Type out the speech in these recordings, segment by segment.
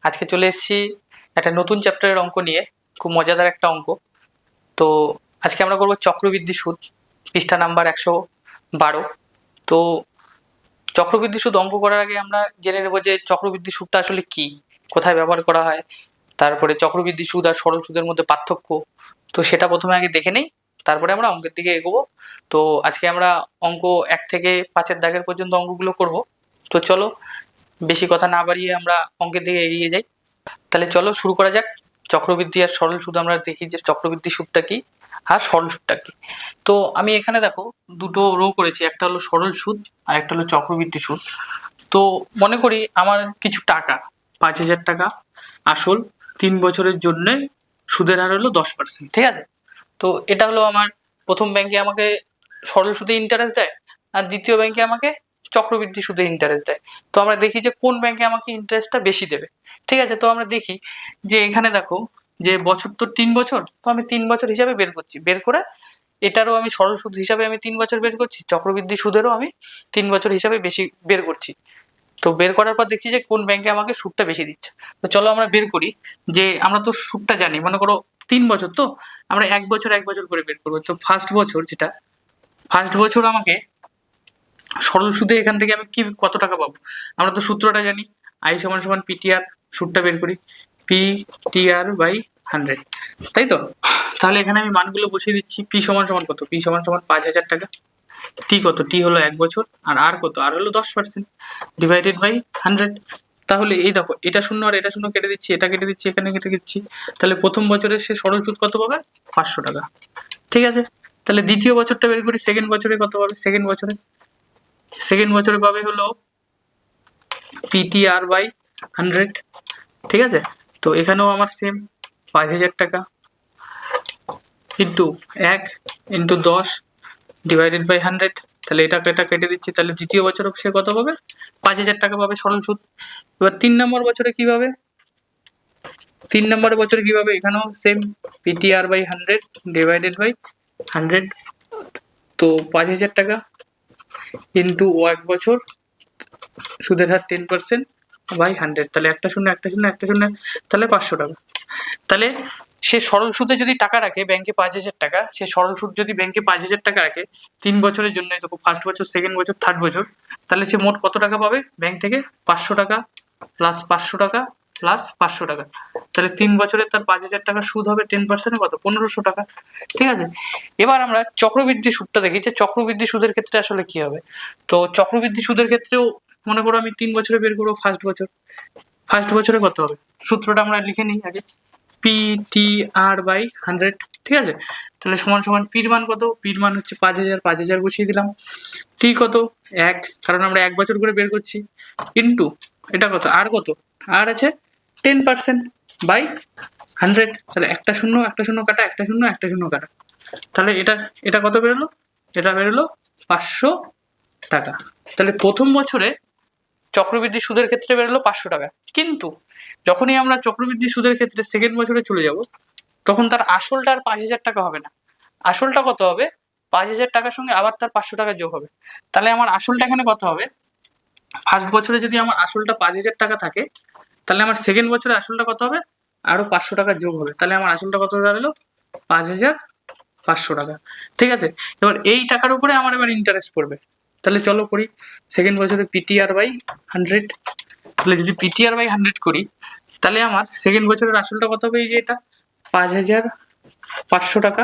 আজকে চলে এসেছি একটা নতুন চ্যাপ্টারের অঙ্ক নিয়ে, খুব মজাদার একটা অঙ্ক। তো আজকে আমরা করবো চক্রবৃদ্ধি সুদ, পৃষ্ঠা নাম্বার 112। তো চক্রবৃদ্ধি সুদ অঙ্ক করার আগে আমরা জেনে নেবো যে চক্রবৃদ্ধি সুদটা আসলে কি, কোথায় ব্যবহার করা হয়, তারপরে চক্রবৃদ্ধি সুদ আর সরল সুদের মধ্যে পার্থক্য। তো সেটা প্রথমে আগে দেখে নেই, তারপরে আমরা অঙ্কের দিকে এগোবো। তো আজকে আমরা অঙ্ক 1 থেকে 5-এর দাগের পর্যন্ত অঙ্কগুলো করব। তো চলো বেশি কথা না বাড়িয়ে আমরা অঙ্কের দিকে এগিয়ে যাই। তাহলে চলো শুরু করা যাক। চক্রবৃদ্ধি আর সরল সুদ আমরা দেখি যে চক্রবৃদ্ধি সুদটা কি আর সরল সুদটা কি। তো আমি এখানে দেখো দুটো রো করেছি, একটা হলো সরল সুদ আর একটা হলো চক্রবৃদ্ধি সুদ। তো মনে করি আমার কিছু টাকা 5,000 টাকা আসল 3 বছরের জন্য সুদের হার হলো 10%, ঠিক আছে। তো এটা হলো আমার প্রথম ব্যাংকে আমাকে সরল সুদে ইন্টারেস্ট দেয়, আর দ্বিতীয় ব্যাংকে আমাকে চক্রবৃদ্ধি সুদে ইন্টারেস্ট দেয়। তো আমরা দেখি যে কোন ব্যাংকে আমাকে ইন্টারেস্টটা বেশি দেবে, ঠিক আছে। তো আমরা দেখি যে এখানে দেখো যে বছর তো 3 বছর, তো আমি 3 বছর হিসাবে বের করছি, বের করে এটারও আমি সরল সুদ হিসাবে আমি 3 বছর বের করছি, চক্রবৃদ্ধি সুদেরও আমি 3 বছর হিসাবে বেশি বের করছি। তো বের করার পর দেখছি যে কোন ব্যাংকে আমাকে সুদটা বেশি দিচ্ছে। তো চলো আমরা বের করি। যে আমরা তো সুদটা জানি, মনে করো 3 বছর, তো আমরা 1 বছর 1 বছর করে বের করবো। তো ফার্স্ট বছর আমাকে সরল সুদে এখান থেকে আমি কি কত টাকা পাবো, আমরা তো সূত্রটা জানি, আই সমান সমান পিটিআর। সুদটা বের করি, পিটিআর বাই 100, তাই তো। তাহলে এখানে আমি মানগুলো বসিয়ে দিচ্ছি। পি সমান সমান কত, পি সমান সমান 5,000 টাকা। টি কত, টি হলো 1 বছর, আর কত, আর হলো 10% ডিভাইডেড বাই 100। তাহলে এই দেখো এটা শূন্য আর এটা শূন্য কেটে দিচ্ছি, এটা কেটে দিচ্ছি, এখানে কেটে দিচ্ছি। তাহলে প্রথম বছরে সে সরল সুদ কত পাবে, 500 টাকা, ঠিক আছে। তাহলে দ্বিতীয় বছরটা বের করি, সেকেন্ড বছরে কত পাবে, সেকেন্ড বছরে পাবে হলো পিটিআর বাই 100, ঠিক আছে। তো এখানেও আমার সেম 5,000 টাকা ইন্টু 1 ইন্টু 10 ডিভাইডেড বাই 100। তাহলে এটা কেটে দিচ্ছি, তাহলে দ্বিতীয় বছর সে কত পাবে, 5,000 টাকা পাবে সরল সুদ। এবার 3 নম্বর বছরে কি পাবে, 3 নম্বর বছরে কি পাবে, এখানেও same PTR by 100 divided by 100। তো 5,000 টাকা ইন্টু 1 বছর, সুদের হার 10% বাই 100। তাহলে একটা শূন্য, তাহলে 500 টাকা। তাহলে সে সরল সুদে যদি টাকা রাখে ব্যাংকে 5,000 টাকা, সে সরল সুদ যদি ব্যাংকে 5,000 টাকা রাখে 3 বছরের জন্য, তো ফার্স্ট বছর, সেকেন্ড বছর, থার্ড বছর, তাহলে সে মোট কত টাকা পাবে ব্যাংক থেকে, 500 টাকা প্লাস 500 টাকা প্লাস 500 টাকা। তাহলে 3 বছরে তার 5,000 টাকা সুদ হবে 10% কত, 1,500 টাকা, ঠিক আছে। এবার আমরা চক্রবৃদ্ধি সুদটা দেখি যে চক্রবৃদ্ধি সুদের ক্ষেত্রে আসলে কি হবে। তো চক্রবৃদ্ধি সুদের ক্ষেত্রেও মনে করো আমি 3 বছরে বের করবো ফার্স্ট বছরে কত হবে, সূত্রটা আমরা লিখে নিই আগে, পিটিআর বাই 100, ঠিক আছে। তাহলে সমান সমান পির মান কত, পির মান হচ্ছে 5,000 বসিয়ে দিলাম। টি কত, 1, কারণ আমরা 1 বছর করে বের করছি, ইন্টু এটা কত, আর আছে 10% বাই 100। তাহলে একটা শূন্য কাটা, একটা শূন্য কাটা। তাহলে এটা কত বেরোলো, এটা বেরোলো 500 টাকা। তাহলে প্রথম বছরে চক্রবৃদ্ধি সুদের ক্ষেত্রে বেরোলো 500 টাকা। কিন্তু যখনই আমরা চক্রবৃদ্ধি সুদের ক্ষেত্রে সেকেন্ড বছরে চলে যাব, তখন তার আসলটা আর 5,000 টাকা হবে না। আসলটা কত হবে, 5,000 টাকার সঙ্গে আবার তার 500 টাকা যোগ হবে। তাহলে আমার আসলটা এখানে কত হবে, ফার্স্ট বছরে যদি আমার আসলটা 5,000 টাকা থাকে, তাহলে আমার সেকেন্ড বছরে আসলটা কত হবে, আরো 500 টাকা যোগ হবে। তাহলে আমার আসলটা কত দাঁড়ালো, 5,500 টাকা, ঠিক আছে। এবার এই টাকার উপরে আমার এবার ইন্টারেস্ট পড়বে। তাহলে চলো করি, সেকেন্ড বছরে পিটিআর বাই 100। তাহলে যদি পিটিআর বাই 100 করি, তাহলে আমার সেকেন্ড বছরের আসলটা কত হবে, এই যে এটা 5,500 টাকা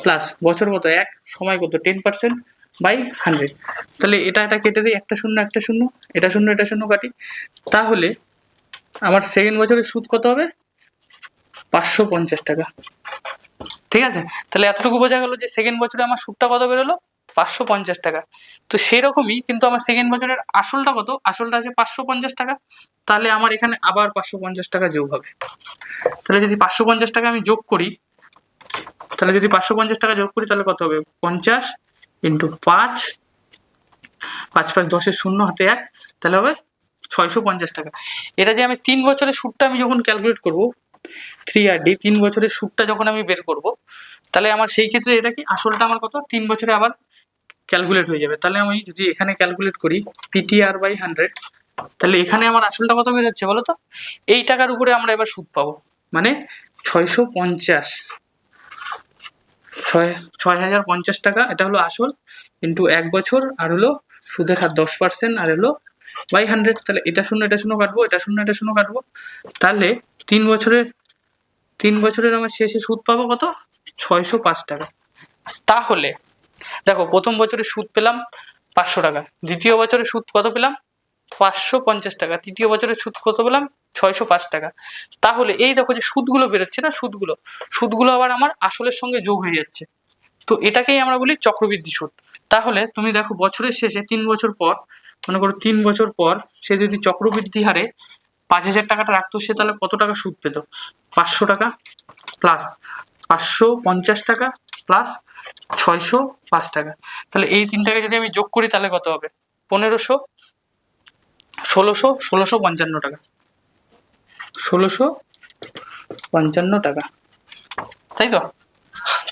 প্লাস বছর কত 1, সময় কত 10% বাই 100। তাহলে এটা কেটে দিই, একটা শূন্য, এটা শূন্য কাটি। তাহলে আমার সেকেন্ড বছরের সুদ কত হবে, 550 টাকা, ঠিক আছে। তাহলে এতটুকু বোঝা গেল যে সেকেন্ড বছরে আমার সুদটা কত বেরোলো, 550 টাকা। তো সেরকমই কিন্তু আমার সেকেন্ড বছরের আসলটা কত, আসলটা আছে 550 টাকা। তাহলে আমার এখানে আবার 550 টাকা যোগ হবে। তাহলে যদি 550 টাকা আমি যোগ করি, তাহলে যদি 550 টাকা যোগ করি, তাহলে কত হবে, 50 ইন্টু 5, 5 5 10 শূন্য, হাতে 1, তাহলে হবে 650 টাকা। এটা যে আমি 3 বছরের সুদটা আমি যখন ক্যালকুলেট করবো, 3RD 3 বছরের সুদটা যখন আমি বের করব, তাহলে আমার সেই ক্ষেত্রে এটা কি, আসলটা আমার কত 3 বছরে আবার ক্যালকুলেট হয়ে যাবে। তাহলে আমি যদি এখানে ক্যালকুলেট করি পিটিআর বাই 100, তাহলে এখানে আমার আসলটা কত বেরোচ্ছে বলো তো? এই টাকার উপরে আমরা এবার সুদ পাবো, মানে 650, 6,050 টাকা, এটা হলো আসল ইন্টু 1 বছর, আর হলো সুদের হার 10%, আর হলো বাই 100। তাহলে এটা শূন্য এটা শূন্য কাটবো, এটা শূন্য এটা শূন্য কাটবো, তাহলে 3 বছরের আমার শেষে সুদ পাবো কত? 605 টাকা। তাহলে দেখো, প্রথম বছরে সুদ পেলাম 500 টাকা, দ্বিতীয় বছরে সুদ কত পেলাম? 550 টাকা, তৃতীয় বছরে সুদ কত পেলাম? 605 টাকা। তাহলে এই দেখো যে সুদগুলো বেরোচ্ছে না, সুদগুলো আবার আমার আসলের সঙ্গে যোগ হয়ে যাচ্ছে, তো এটাকেই আমরা বলি চক্রবৃদ্ধি সুদ। তাহলে তুমি দেখো বছরের শেষে 3 বছর পর, মনে করো 3 বছর পর সে যদি চক্রবৃদ্ধি হারে 5,000 টাকাটা রাখতো, সে তাহলে কত টাকা সুদ পেত? 500 টাকা প্লাস 550 টাকা প্লাস 605 টাকা। তাহলে এই তিনটাকে যদি আমি যোগ করি তাহলে কত হবে? 1500, 1655 টাকা, 1655 টাকা, তাই তো?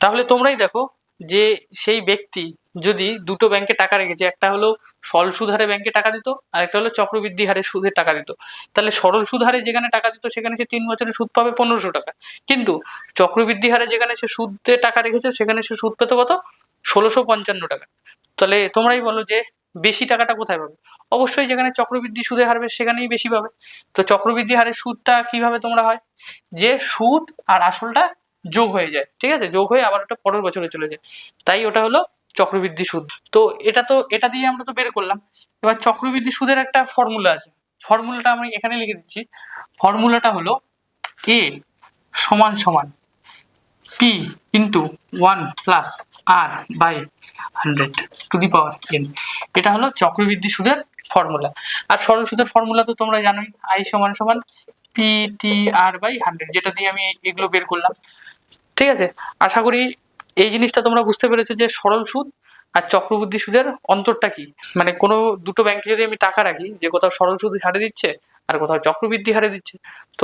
তাহলে তোমরাই দেখো যে সেই ব্যক্তি যদি দুটো ব্যাংকে টাকা রেখেছে, একটা হলো সরল সুদ হারে ব্যাংকে টাকা দিত, আর একটা হলো চক্রবৃদ্ধি হারে সুদে টাকা দিত, তাহলে সরল সুদ হারে যেখানে টাকা দিত সেখানে সে 3 বছরে সুদ পাবে 1500 টাকা, কিন্তু চক্রবৃদ্ধি হারে যেখানে সে সুদে টাকা রেখেছে সেখানে সে সুদ পেত কত? 1655 টাকা। তাহলে তোমরাই বলো যে বেশি টাকাটা কোথায় পাবে? অবশ্যই যেখানে চক্রবৃদ্ধি সুদে হারবে সেখানেই বেশি পাবে। তো চক্রবৃদ্ধি হারের সুদটা কিভাবে তোমরা হয়? যে সুদ আর আসলটা যোগ হয়ে যায়, ঠিক আছে, যোগ হয়ে আবার ওটা পরের বছরে চলে যায়, তাই ওটা হলো চক্রবৃদ্ধি সুদ। তো এটা দিয়ে আমরা তো বের করলাম। এবার চক্রবৃদ্ধি সুদের একটা ফর্মুলা আছে, ফর্মুলাটা আমি এখানে লিখে দিচ্ছি। ফর্মুলাটা হলো এ সমান সমান P into 1 plus R by 100 to the power n। এটা হলো চক্রবৃদ্ধি সুদের ফর্মুলা। আর সরল সুদের ফর্মুলা তো তোমরা জানোই, আই সমান সমান পি টি আর বাই 100, যেটা দিয়ে আমি এগুলো বের করলাম, ঠিক আছে। আশা করি এই জিনিসটা তোমরা বুঝতে পেরেছো যে সরল সুদ আর চক্রবৃদ্ধি সুদের অন্তরটা কি। মানে কোনো দুটো ব্যাংকে যদি আমি টাকা রাখি, যে কোথাও সরল সুদ হারে দিচ্ছে আর কোথাও চক্রবৃদ্ধি হারে দিচ্ছে, তো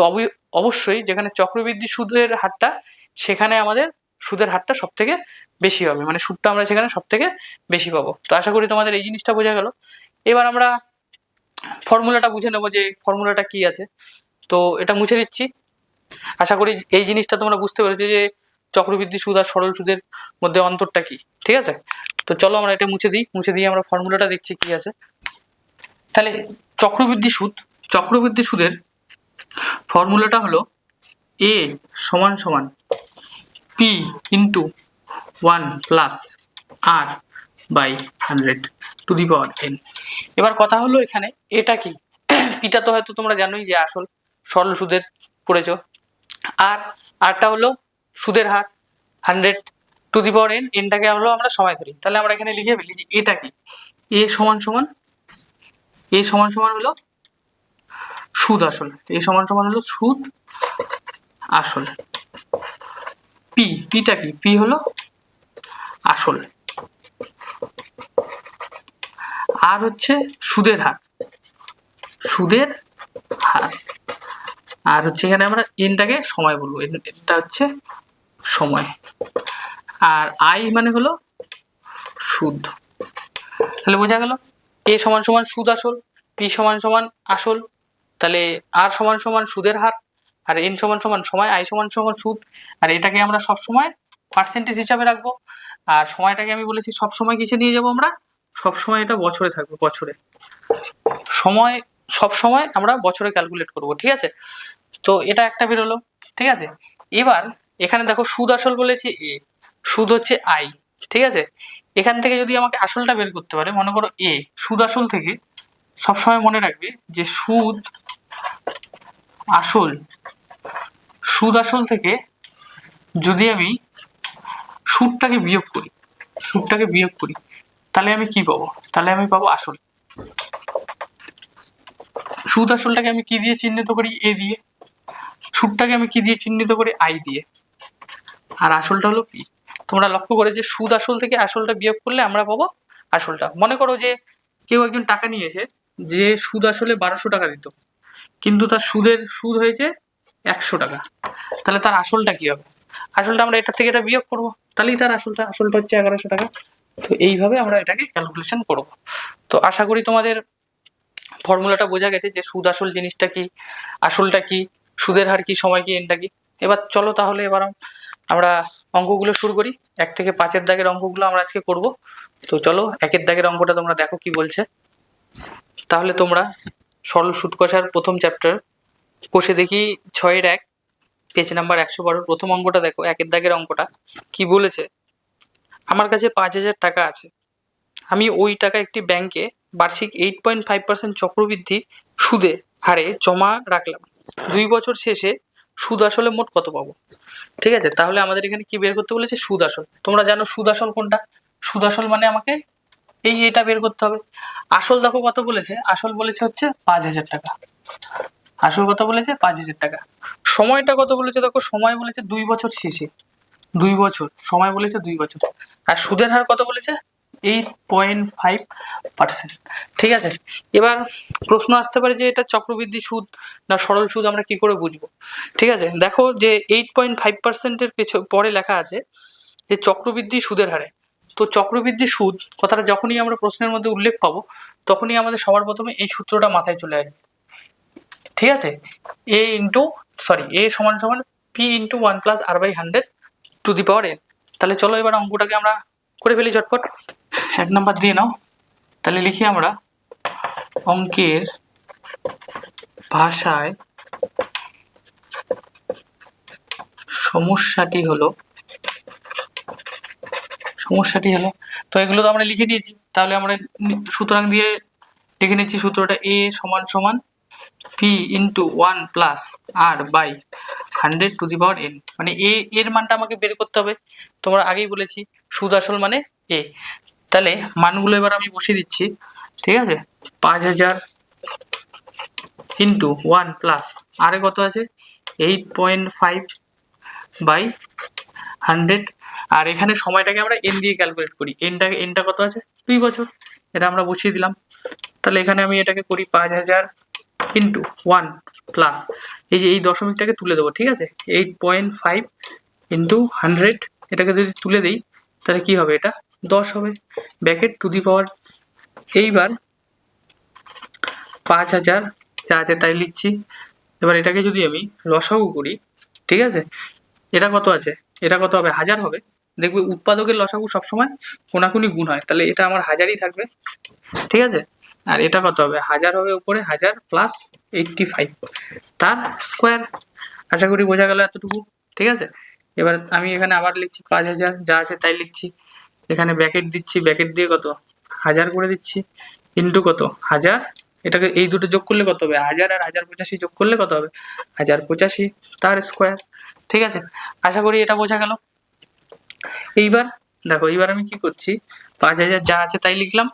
অবশ্যই যেখানে চক্রবৃদ্ধি সুদের হারটা, সেখানে আমাদের সুদের হারটা সব থেকে বেশি হবে, মানে সুদটা আমরা সেখানে সব থেকে বেশি পাবো। তো আশা করি তোমাদের এই জিনিসটা বোঝা গেল। এবার আমরা ফর্মুলাটা বুঝে নেবো যে ফর্মুলাটা কি আছে। তো এটা মুছে দিচ্ছি। আশা করি এই জিনিসটা তোমরা বুঝতে পেরেছো যে চক্রবৃদ্ধি সুদ আর সরল সুদের মধ্যে অন্তরটা কি, ঠিক আছে। তো চলো আমরা এটা মুছে দিয়ে আমরা ফর্মুলাটা দেখছি কি আছে। তাহলে চক্রবৃদ্ধি সুদের ফর্মুলাটা হলো এ সমান সমান P into 1 plus R by 100 to the power n। এবার কথা হলো এখানে এটা কি, এটা তো হয়তো তোমরা জানোই যে আসল সরল সুদের পড়েছো, আর আরটা হলো সুদের হার 100 টু দি পাওয়ার n, এনটাকে হলো আমরা সময় ধরি। তাহলে আমরা এখানে লিখে ফেলি যে এটা কি, এ সমান সমান হলো সুদ আসল, এ সমান হলো সুদ আসল। পিটা কি, পি হলো আসল, আর হচ্ছে সুদের হার, আর হচ্ছে এখানে আমরা এনটাকে সময় বলবো, এটা হচ্ছে সময়, আর আই মানে হলো সুদ। তাহলে বোঝা গেল এ সমান সমান সুদ আসল, পি সমান সমান আসল, তাহলে আর সমান সমান সুদের হার, আর এন সমান সমান সময়, আই সমান সমান সুদ। আর এটাকে আমরা সবসময় পার্সেন্টেজ হিসাবে রাখবো, আর সময়টাকে আমি বলেছি সবসময় কিসে নিয়ে যাবো আমরা, সবসময় এটা বছরে থাকবে, বছরে সময় সবসময় আমরা বছরে ক্যালকুলেট করব, ঠিক আছে। তো এটা একটা বেরোলো, ঠিক আছে। এবার এখানে দেখো সুদ আসল বলেছি এ, সুদ হচ্ছে আই, ঠিক আছে। এখান থেকে যদি আমাকে আসলটা বের করতে পারে, মনে করো এ, সুদ আসল থেকে সবসময় মনে রাখবে যে সুদ আসল থেকে যদি আমি সুদটাকে বিয়োগ করি তাহলে আমি কি পাবো? তাহলে আমি পাবো আসল। সুদ আসলটাকে আমি কি দিয়ে চিহ্নিত করি? এ দিয়ে। সুদটাকে আমি কি দিয়ে চিহ্নিত করি? আই দিয়ে। আর আসলটা হলো পি। তোমরা লক্ষ্য করে যে সুদ আসল থেকে আসলটা বিয়োগ করলে আমরা পাবো আসলটা। মনে করো যে কেউ একজন টাকা নিয়েছে, যে সুদ আসলে 1200 টাকা দিত, কিন্তু তার সুদ হয়েছে 100 টাকা, তাহলে তার আসলটা কি হবে? আসলটা আমরা এটা থেকে এটা বিয়োগ করবো, তাহলেই তার আসলটা হচ্ছে 1100 টাকা। তো এইভাবে আমরা এটাকে ক্যালকুলেশন করব। তো আশা করি তোমাদের ফর্মুলাটা বোঝা গেছে যে সুদ আসল জিনিসটা কি, আসলটা কি, সুদের হার কি, সময় কি, এনটা কি। এবার চলো তাহলে এবার আমরা অঙ্কগুলো শুরু করি। 1 থেকে 5-এর দাগের অঙ্কগুলো আমরা আজকে করব। তো চলো 1-এর দাগের অঙ্কটা তোমরা দেখো কি বলছে। তাহলে তোমরা সরল সুদ কষার প্রথম চ্যাপ্টার কষে দেখি 6-এর 1 পেজ নাম্বার 112 প্রথম অঙ্কটা দেখো। 1-এর দাগের অঙ্কটা কি বলেছে, আমার কাছে 5,000 টাকা আছে, আমি ওই টাকা একটি ব্যাংকে বার্ষিক 8.5% চক্রবৃদ্ধি সুদে হারে জমা রাখলাম। 2 বছর শেষে সুদ আসলে মোট কত পাবো? ঠিক আছে, তাহলে আমাদের এখানে কি বের করতে বলেছে? সুদ আসল। তোমরা জানো সুদ আসল কোনটা? সুদ আসল মানে আমাকে এটা বের করতে হবে। আসল দেখো কত বলেছে, আসল বলেছে হচ্ছে 5,000 টাকা। আসল কত বলেছে? 5,000 টাকা। সময়টা কত বলেছে দেখো, সময় বলেছে 2 বছর শেষে, 2 বছর, সময় বলেছে 2 বছর। আর সুদের হার কত বলেছে? 8.5%। ঠিক আছে, এবার প্রশ্ন আসতে পারে যে এটা চক্রবৃদ্ধি সুদ না সরল সুদ, আমরা কি করে বুঝবো? ঠিক আছে, দেখো যে 8.5%-এর পরে লেখা আছে যে চক্রবৃদ্ধি সুদের হারে। তো চক্রবৃদ্ধি সুদ কথাটা যখনই আমরা প্রশ্নের মধ্যে উল্লেখ পাবো, তখনই আমাদের সবার প্রথমে এই সূত্রটা মাথায় চলে আসবে। ঠিক আছে, এ সমান সমান P into 1+r/100 two the power n। তাহলে চলো এবার অঙ্কটাকে আমরা করে ফেলি ঝটপট। 1 নাম্বার দিয়ে নাও। তাহলে লিখি আমরা, অঙ্কের ভাষায় সমস্যাটি হলো, তো এগুলো তো আমরা লিখে দিয়েছি, তাহলে আমরা সুতরাং দিয়ে লিখে নিচ্ছি সূত্রটা a সমান সমান p into 1+r/100 two the power n। মানে এর মানটা আমাকে বের করতে হবে। তোমরা আগেই বলেছি সুদ আসল মানে a। তাহলে মানগুলো এবার আমি বসিয়ে দিচ্ছি। ঠিক আছে, 5,000 ইন্টু 1+r কত আছে 8.5/100। আর এখানে সময়টাকে আমরা n দিয়ে ক্যালকুলেট করি। এনটা কত আছে? 2 বছর। এটা আমরা বসিয়ে দিলাম। তাহলে এখানে আমি এটাকে করি 5,000 ইন্টু 1+ এই দশমিকটাকে তুলে দেবো। ঠিক আছে, 8.5 ইন্টু 100 এটাকে যদি তুলে দেই তাহলে কি হবে? এটা 10 হবে, ব্র্যাকেট টু দি পাওয়ার। এইবার 5,000 যা আছে তাই লিখছি। এবার এটাকে যদি আমি লসাগু করি, ঠিক আছে, এটা কত আছে? এটা কত হবে? 1000 হবে। দেখবে উৎপাদকের লসাগু সবসময় কোনাকুনি গুণ হয়, তাহলে এটা আমার 1000ই থাকবে। ঠিক আছে, আর এটা কত হবে? 1000 হবে উপরে, 1000 প্লাস 85 তার স্কোয়ার। আশা করি বোঝা গেল এতটুকু। ঠিক আছে, এবার আমি এখানে আবার লিখছি 5,000 যা আছে তাই লিখছি। এখানে ব্র্যাকেট দিচ্ছি, ব্র্যাকেট দিয়ে কত 1000 করে দিচ্ছি ইন্টু কত 1000। এটাকে এই দুটো যোগ করলে কত হবে? 1000 আর 1085 যোগ করলে কত হবে? 1085 তার স্কোয়ার। ঠিক আছে, আশা করি এটা বোঝা গেল। এইবার দেখো, এইবার আমি কি করছি, 5,000 যা আছে তাই লিখলাম,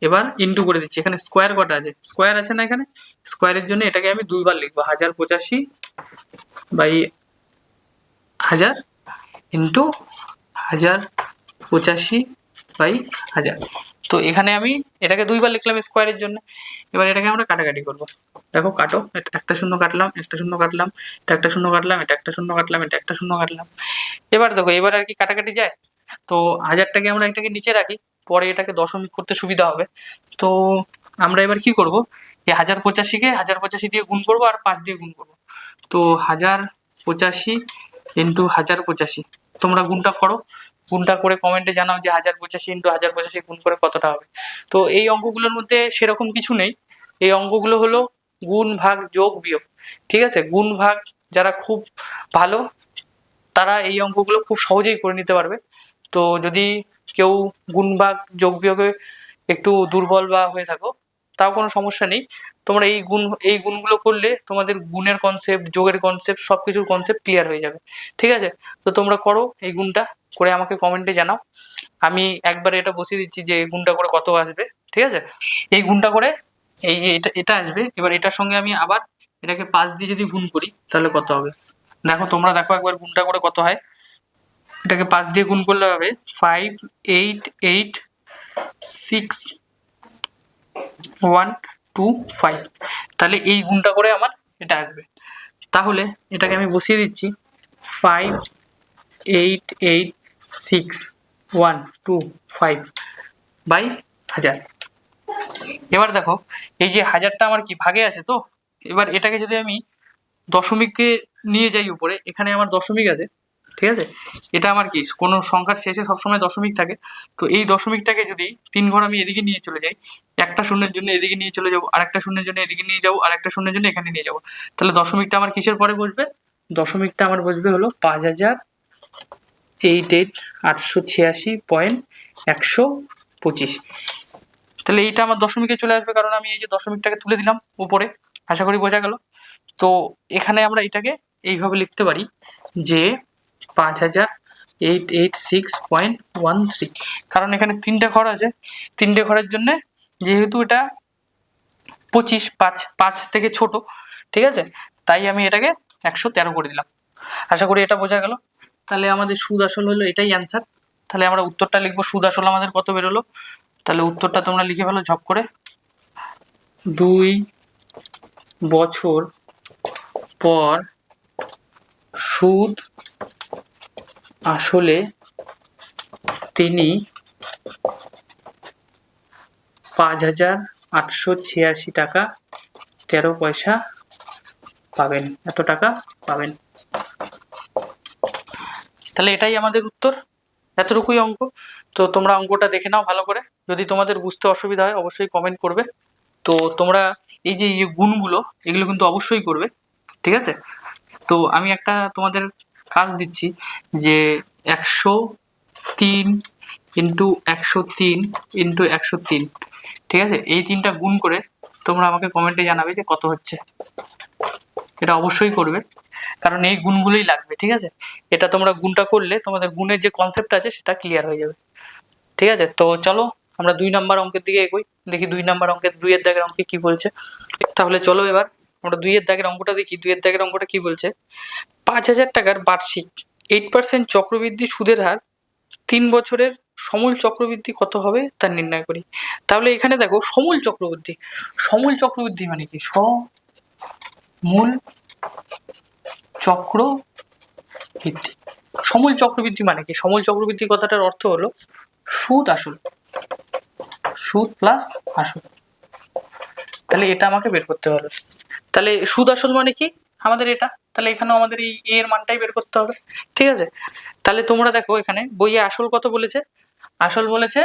এবার ইন্টু করে দিচ্ছি। এখানে স্কোয়ার কটা আছে? স্কোয়ার আছে না এখানে? স্কোয়ারের জন্য এটাকে আমি 2 বার লিখবো, 1085/1000 ইন্টু 1085/1000। তো এখানে আমি এটাকে 2 বার লিখলাম স্কোয়ারের জন্য। এবার এটাকে আমরা কাটাকাটি করবো। দেখো কাটো, একটা শূন্য কাটলাম, একটা শূন্য কাটলাম, এটা একটা শূন্য কাটলাম, এটা একটা শূন্য কাটলাম, এটা একটা শূন্য কাটলাম। এবার দেখো, এবার আর কি কাটাকাটি যায়। তো 1000টাকে আমরা এটাকে নিচে রাখি, পরে এটাকে দশমিক করতে সুবিধা হবে। তো আমরা এবার কি করব, এই 1085কে 1085 দিয়ে গুণ করবো আর 5 দিয়ে গুণ করবো। তো 1085 ইন্টু 1085, তোমরা গুণটা করো, গুণটা করে কমেন্টে জানাও যে 1085 ইন্টু 1085 গুণ করে কতটা হবে। তো এই অঙ্কগুলোর মধ্যে সেরকম কিছু নেই। এই অঙ্কগুলো হলো গুণ ভাগ যোগ বিয়োগ। ঠিক আছে, গুণ ভাগ যারা খুব ভালো তারা এই অঙ্কগুলো খুব সহজেই করে নিতে পারবে। তো যদি কেউ গুণ ভাগ যোগ বিয়োগে একটু দুর্বল বা হয়ে থাকো, তাও কোনো সমস্যা নেই। তোমরা এই গুণগুলো করলে তোমাদের গুণের কনসেপ্ট, যোগের কনসেপ্ট, সব কিছুর কনসেপ্ট ক্লিয়ার হয়ে যাবে। ঠিক আছে, তো তোমরা করো এই গুণটা, করে আমাকে কমেন্টে জানাও। আমি একবারে এটা বসিয়ে দিচ্ছি যে এই গুণটা করে কত আসবে। ঠিক আছে, এই গুণটা করে এই যে এটা আসবে। এবার এটার সঙ্গে আমি আবার এটাকে 5 দিয়ে যদি গুণ করি তাহলে কত হবে? দেখো, তোমরা দেখো একবার গুণটা করে কত হয়। এটাকে 5 দিয়ে গুণ করলে হবে 5886125। তাহলে এই গুণটা করে আমার এটা আসবে। তাহলে এটাকে আমি বসিয়ে দিচ্ছি 5886125/1000। এবার দেখো এই যে হাজারটা আমার কি ভাগে আছে, তো এবার এটাকে যদি আমি দশমিককে নিয়ে যাই উপরে, এখানে আমার দশমিক আছে, ঠিক আছে, এটা আমার কি কোনো সংখ্যার শেষে সবসময় দশমিক থাকে, তো এই দশমিকটাকে যদি 3 ঘর আমি এদিকে নিয়ে চলে যাই, একটা শূন্যের জন্য এদিকে নিয়ে চলে যাবো, আরেকটা শূন্যের জন্য এদিকে নিয়ে যাবো, আরেকটা শূন্যের জন্য এখানে নিয়ে যাবো, তাহলে দশমিকটা আমার কিসের পরে বসবে? দশমিকটা আমার বসবে হলো 508886.125। তাহলে এইটা আমার দশমিকে চলে আসবে, কারণ আমি এই যে দশমিকটাকে তুলে দিলাম উপরে। আশা করি বোঝা গেল। তো এখানে আমরা এটাকে এইভাবে লিখতে পারি যে 5886.13, কারণ এখানে 3টে ঘর আছে, 3টে ঘরের জন্য যেহেতু এটা 25, 5 থেকে ছোট, ঠিক আছে, তাই আমি এটাকে 113 করে দিলাম। আশা করি এটা বোঝা গেল। তাহলে আমাদের সুদ আসল হলো এটাই অ্যান্সার। তাহলে আমরা উত্তরটা লিখবো, সুদ আসল আমাদের কত বেরোলো। তাহলে উত্তরটা তোমরা লিখে ফেলো ঝপ করে। 2 বছর পর সুদ আসলে তিনি 5886 টাকা 13 পয়সা পাবেন, এত টাকা পাবেন। তাহলে এটাই আমাদের উত্তর, এতটুকুই অঙ্ক। তো তোমরা অঙ্কটা দেখে নাও ভালো করে, যদি তোমাদের বুঝতে অসুবিধা হয় অবশ্যই কমেন্ট করবে। তো তোমরা এই যে গুণগুলো এগুলো কিন্তু অবশ্যই করবে, ঠিক আছে। তো আমি একটা তোমাদের কাজ দিচ্ছি যে 103 ইন্টু 103 ইন্টু 103, ঠিক আছে, এই 3টা গুণ করে তোমরা আমাকে কমেন্টে জানাবে যে কত হচ্ছে। এটা অবশ্যই করবে, কারণ এই গুণগুলোই লাগবে, ঠিক আছে। এটা তোমরা গুণটা করলে তোমাদের গুণের যে কনসেপ্ট আছে সেটা ক্লিয়ার হয়ে যাবে, ঠিক আছে। তো চলো আমরা 2 নাম্বার অঙ্কের দিকে এগোই, দেখি 2 নাম্বার অঙ্কের 2 এর দাগের অঙ্কে কি বলছে। তাহলে চলো এবার আমরা 2 এর দাগের অঙ্কটা দেখি। 2 এর দাগের অঙ্কটা কি বলছে? 5000 টাকার বার্ষিক 8% চক্রবৃদ্ধি সুদের হার 3 বছরের সমূল চক্রবৃদ্ধি কত হবে তা নির্ণয় করি। তাহলে এখানে দেখো সমূল চক্রবৃদ্ধি, সমূল চক্রবৃদ্ধি মানে কি? সমূল চক্রবৃদ্ধি, সমূল চক্রবৃদ্ধি মানে কি? সমূল চক্রবৃদ্ধি কথাটার অর্থ হলো সুদ আসল, সুদ প্লাস আসল। তাহলে এটা আমাকে বের করতে হলো। তাহলে সুদ আসল মানে কি আমাদের এটা, তাহলে এখানেও আমাদের এই এর মানটাই বের করতে হবে, ঠিক আছে। তাহলে তোমরা দেখো এখানে বইয়ে আসল কত বলেছে? আসল বলেছে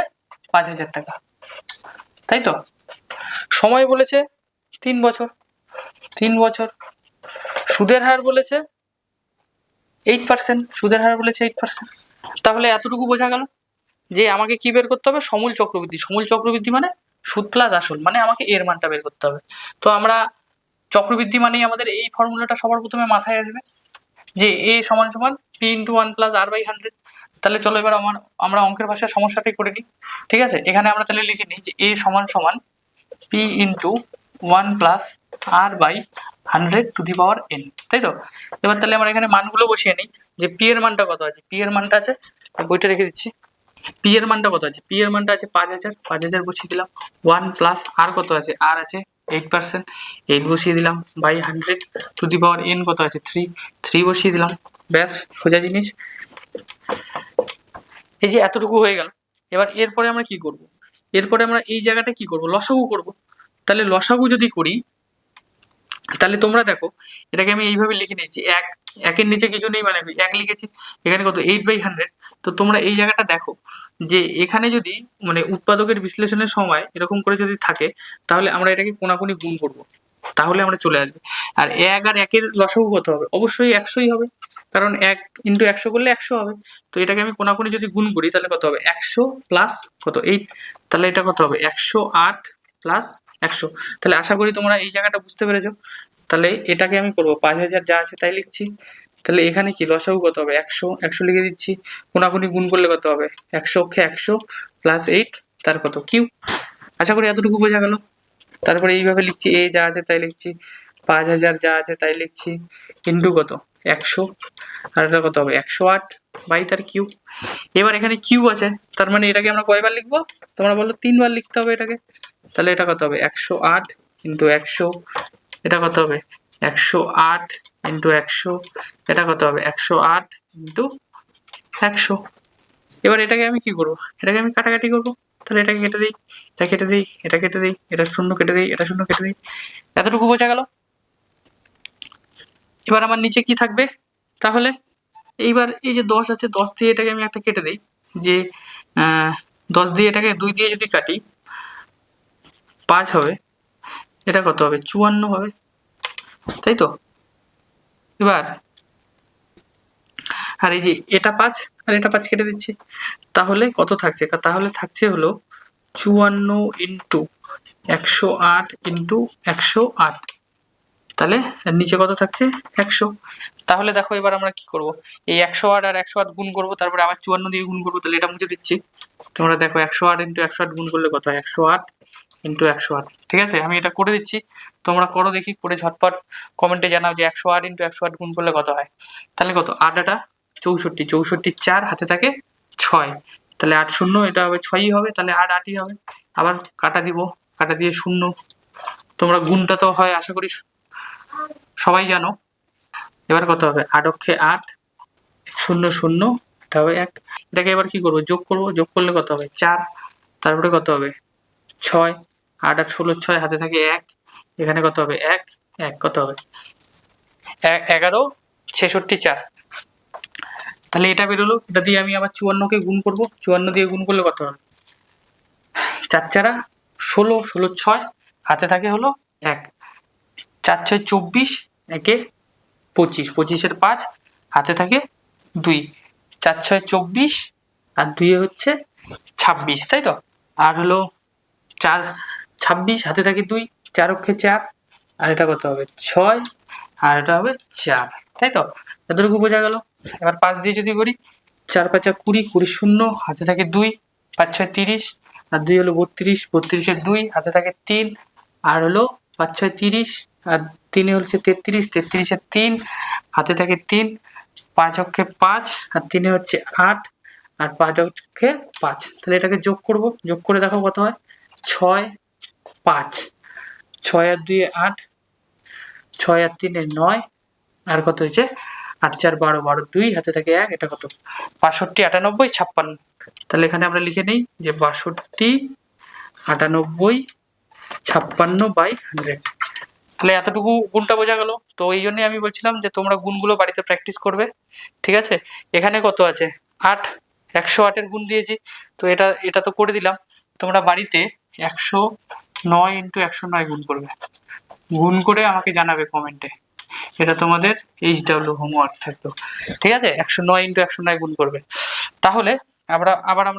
5000 টাকা, তাই তো। সময় বলেছে 3 বছর, 3 বছর। সুদের হার বলেছে 8%, সুদের হার বলেছে 8%। তাহলে এতটুকু বোঝা গেল যে আমাকে কি বের করতে হবে? সমূল চক্রবৃদ্ধি। সমূল চক্রবৃদ্ধি মানে সুদ প্লাস আসল, মানে আমাকে এর মানটা বের করতে হবে। তো আমরা চক্রবৃদ্ধি মানেই আমাদের এই ফর্মুলাটা সবার প্রথমে মাথায় আসবে যে এ সমান সমান P into 1 plus R by 100। তাহলে চলো এবার আমরা অঙ্কের ভাষায় সমস্যাটাই করে নিই, ঠিক আছে। এখানে আমরা তাহলে লিখে নিই যে এ সমান সমান P into 1 plus R by 100 to the power n, তাই তো। এবার তাহলে আমরা এখানে মানগুলো বসিয়ে নিই যে পি এর মানটা কত আছে। পি এর মানটা আছে, বইটা রেখে দিচ্ছি। পি এর মানটা কত আছে? পি এর মানটা আছে 5000, 5000 বসিয়ে দিলাম। 1 প্লাস আর কত আছে? আর আছে 8%, 8 বসিয়ে দিলাম by 100 to the power n কত আছে? 3, 3 বসিয়ে দিলাম। ব্যাস সোজা জিনিস। এই যে এতটুকু হয়ে গেল। এবার এরপরে আমরা কি করব? এরপরে আমরা এই জায়গাটা কি করব? লসাগু করব। তাহলে লসাগু যদি করি, তাহলে তোমরা দেখো এটাকে আমি এইভাবে লিখে নিয়েছি, একের নিচে কিছু নেই মানে এক লিখেছি। এখানে কত? 8/100। তো তোমরা এই জায়গাটা দেখো যে এখানে যদি মানে উৎপাদকের বিশ্লেষণের সময় এরকম করে যদি থাকে, তাহলে আমরা এটাকে কোনাকুনি গুণ করব, তাহলে আমরা চলে আসবে। আর 1 আর 1 এর লসাগু কত হবে? অবশ্যই 100ই হবে, কারণ 1 ইন্টু 100 করলে 100 হবে। তো এটাকে আমি কোনাকুনি যদি গুণ করি তাহলে কত হবে? 100 প্লাস কত? 8। তাহলে এটা কত হবে? 108 প্লাস 100। তাহলে আশা করি তোমরা এই জায়গাটা বুঝতে পেরেছো। তাহলে এটাকে আমি করবো 5000 যা আছে তাই লিখছি। তাহলে এখানে কি লসাগু কত হবে? 100, 100 লিখে দিচ্ছি। কোনাকুনি গুণ করলে কত হবে? 100 কে 100 প্লাস 8 তার কত? কিউ। আশা করি এতটুকু বোঝা গেল। তারপরে এইভাবে লিখছি, এ যা আছে তাই লিখছি, 5000 যা আছে তাই লিখছি, ইন্টু কত? 100, আর এটা কত হবে? 108 বাই তার কিউ। এবার এখানে কিউ আছে, তার মানে এটাকে আমরা কয়বার লিখবো? তোমরা বলো 3 বার লিখতে হবে এটাকে। তাহলে এটা কত হবে? 108 ইন্টু 100, এটা কত হবে? 108 ইন্টু 100, এটা কত হবে? 108 ইন্টু 100। এবার এটাকে আমি কি করবো? এটাকে আমি কাটাকাটি করবো। তাহলে এটাকে কেটে দিই, এটা কেটে দিই, এটা কেটে দিই, এটা শূন্য কেটে দিই, এটা শূন্য কেটে দিই, এতটুকু বোঝা গেল। এবার আমার নিচে কি থাকবে তাহলে? এইবার এই যে 10 আছে, 10 দিয়ে এটাকে আমি একটা কেটে দিই, যে 10 দিয়ে এটাকে 2 দিয়ে যদি কাটি 5 হবে, এটা কত হবে? 54 হবে, তাই তো? এবার আর এই যে এটা 5 আর এটা 5 কেটে দিচ্ছি, তাহলে কত থাকছে? তাহলে থাকছে হলো 54 ইন্টু 108 ইন্টু 108, তাহলে নিচে কত থাকছে? 100। তাহলে দেখো এবার আমরা কি করব, এই 108 আর 108 গুণ করব, তারপরে আবার 54 দিয়ে গুণ করব, তাহলে এটা মুছে দিচ্ছি। তোমরা দেখো 108 ইন্টু 108 গুণ করলে কত হয়? 108 ইন্টু 108। ঠিক আছে, আমি এটা করে দিচ্ছি, তোমরা করো দেখি, করে ঝটপট কমেন্টে জানাও যে 108 ইন্টু 108 গুণ করলে কত হয়। তাহলে কত? 8 8 64, 64 4 হাতে থাকে 6, তাহলে 8 শূন্য, এটা হবে 6ই হবে, তাহলে 8 8ই হবে। আবার কাটা দিব, কাটা দিয়ে শূন্য, তোমরা গুণটা তো হয় আশা করি সবাই জানো। এবার কত হবে? 8 অক্ষে 8, 0 0, এটা হবে 1। এটাকে এবার কি করব? যোগ করব, যোগ করলে কত হবে? 4, তারপরে কত হবে? 6, 8 8 16 6, হাতে থাকে 1, এখানে কত হবে? 1 1, কত হবে? 11 66 4। তাহলে এটা বেরোলো, এটা দিয়ে আমি আবার 54 কে গুণ করব, 54 দিয়ে গুণ করলে কত হবে? 4 4 16, 16 6, হাতে থাকে হলো 1, 4 6 24, একে 25, 25 এর 5, হাতে থাকে 2, 4 6 24 আর 2 হচ্ছে 26, তাই তো? আর হলো 4 26, হাতে থাকে 2, 4 অক্ষে 4, আর এটা কত হবে? 6, আর এটা হবে 4, তাই তো? এতটুকু বোঝা গেল। এবার 5 দিয়ে যদি করি, 4 5 20, 20 শূন্য, হাতে থাকে 2, 5 6 30, আর 2 হলো 32, 32 এর 2, হাতে থাকে 3, আর হলো 5 6 30, আর 3 হচ্ছে 33, 33 এর 3, হাতে থাকে 3, 5 অক্ষে 5, আর 3 হচ্ছে 8, আর 5 অক্ষে 5, তাহলে এটাকে যোগ করব, যোগ করে দেখো কত হয়? 6 5, 6 আর 2 8, 6 আর 3 9, আর কত হয়েছে? 8 4 12, 12 2, হাতে থাকে 1, এটা কত? 65 98 56। তাহলে এখানে আমরা লিখে নেই যে 62 98 56/100। তাহলে এতটুকু গুণটা বোঝা গেল। তো এই জন্যই আমি বলছিলাম যে তোমরা গুণগুলো বাড়িতে প্র্যাকটিস করবে, ঠিক আছে? এখানে কত আছে? 8, 108 এর গুণ দিয়েছি, তো এটা এটা তো করে দিলাম। তোমরা বাড়িতে 109 ইন্টু 109 গুণ করবে, গুণ করে আমাকে জানাবে কমেন্টে, এটা তোমাদের HW হোমওয়ার্ক থাকলো, ঠিক আছে? 109 ইন্টু 109 গুণ করবে। তাহলে আমরা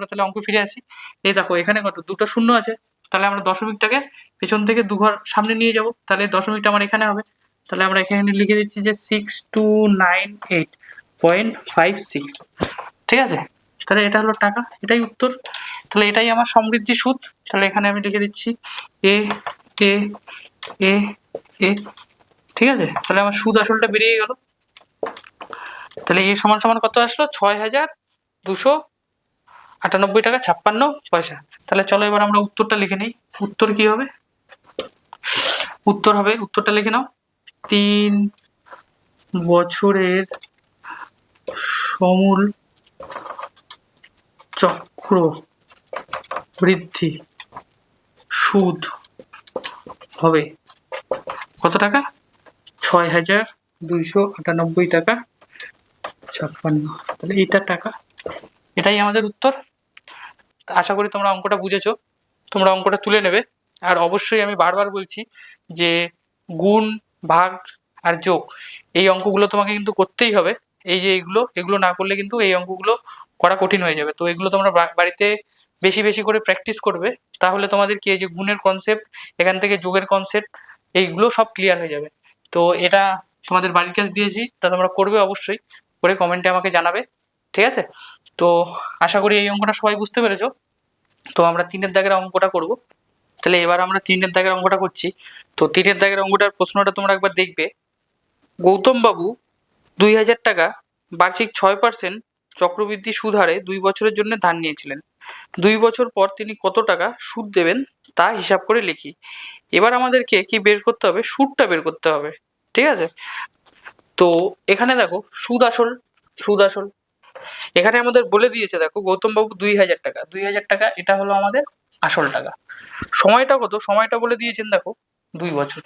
তাহলে অঙ্ক ফিরে আসি। এই দেখো এখানে কত? দুটো শূন্য আছে, তাহলে আমরা দশমিকটাকে পেছন থেকে 2 ঘর সামনে নিয়ে যাব, তাহলে দশমিকটা আমার এখানে হবে। তাহলে আমরা এখানে লিখে দিচ্ছি যে 6298.56, ঠিক আছে? তাহলে এটা হলো টাকা, এটাই উত্তর। তাহলে এটাই আমার সমৃদ্ধি সুদ। তাহলে এখানে আমি লিখে দিচ্ছি এ এ এ এ, ঠিক আছে? তাহলে আমার সুদ আসলটা বেরিয়ে গেল। তাহলে এ সমান সমান কত আসলো? 6298 টাকা 56 পয়সা। তাহলে চলো এবার আমরা উত্তরটা লিখে নিই। উত্তর কি হবে? উত্তর হবে, উত্তরটা লিখে নাও, 3 বছরের সমূল চক্র বৃদ্ধি সুদ হবে কত টাকা? 6298 টাকা 56। তাহলে এইটা টাকা, এটাই আমাদের উত্তর। আশা করি তোমরা অঙ্কটা বুঝেছো, তোমরা অঙ্কটা তুলে নেবে। আর অবশ্যই আমি বারবার বলছি যে গুণ, ভাগ আর যোগ, এই অঙ্কগুলো তোমাকে কিন্তু করতেই হবে। এই যে এগুলো না করলে কিন্তু এই অঙ্কগুলো করা কঠিন হয়ে যাবে। তো এগুলো তোমরা বাড়িতে বেশি বেশি করে প্র্যাকটিস করবে, তাহলে তোমাদের কি এই যে গুণের কনসেপ্ট, এখান থেকে যোগের কনসেপ্ট, এইগুলো সব ক্লিয়ার হয়ে যাবে। তো এটা তোমাদের বাড়ির কাজ দিয়েছি, এটা তোমরা করবে অবশ্যই, করে কমেন্টে আমাকে জানাবে, ঠিক আছে? তো আশা করি এই অঙ্কটা সবাই বুঝতে পেরেছো। তো আমরা 3-এর দাগের অঙ্কটা করব। তাহলে এবার আমরা 3-এর দাগের অঙ্কটা করছি। তো 3-এর দাগের অঙ্কটার প্রশ্নটা তোমরা একবার দেখবে। গৌতম বাবু 2000 টাকা বার্ষিক 6% চক্রবৃদ্ধি সুদ হারে 2 বছরের জন্য ধার নিয়েছিলেন। 2 বছর পর তিনি কত টাকা সুদ দেবেন তা হিসাব করে লিখি। এবার আমাদেরকে কি বের করতে হবে? সুদটা বের করতে হবে, ঠিক আছে? তো এখানে দেখো সুদ আসল, সুদ আসল, এখানে আমাদের বলে দিয়েছে, দেখো গৌতম বাবু 2000 টাকা, 2000 টাকা এটা হলো আমাদের আসল টাকা। সময়টা কত, সময়টা বলে দিয়েছেন দেখো 2 বছর,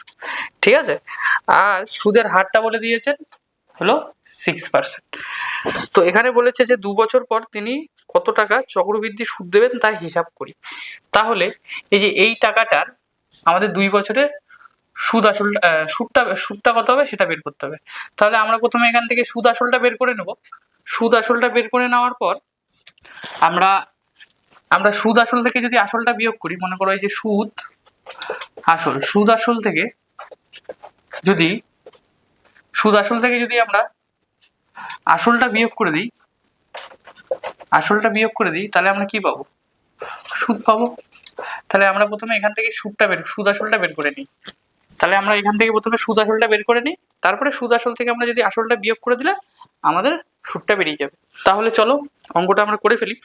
ঠিক আছে। আর সুদের হারটা বলে দিয়েছেন হলো 6%। তো এখানে বলেছে যে 2 বছর পর তিনি কত টাকা চক্রবৃদ্ধি সুদ দেবেন তা হিসাব করি। তাহলে এই যে এই টাকাটার আমাদের 2 বছরে সুদ আসল সুদটা কত হবে সেটা বের করতে হবে। তাহলে আমরা প্রথমে এখান থেকে সুদ আসলটা বের করে নেব। সুদ আসলটা বের করে নেওয়ার পর আমরা আমরা সুদ আসল থেকে যদি আসলটা বিয়োগ করি, মনে করো এই যে সুদ আসল থেকে যদি আমরা আসলটা বিয়োগ করে দিই, তাহলে আমরা কি পাবো, সুদ পাবো। তাহলে আমরা প্রথমে এখান থেকে সুদ আসলটা বের করে নিই। তাহলে আমরা এখান থেকে প্রথমে সুদ আসলটা বের করে নিই, তারপরে সুদ আসল থেকে আমরা যদি আসলটা বিয়োগ করে দিলে আমাদের সুদটা বেরিয়ে যাবে। তাহলে চলো অঙ্কটা আমরা করে ফেলি।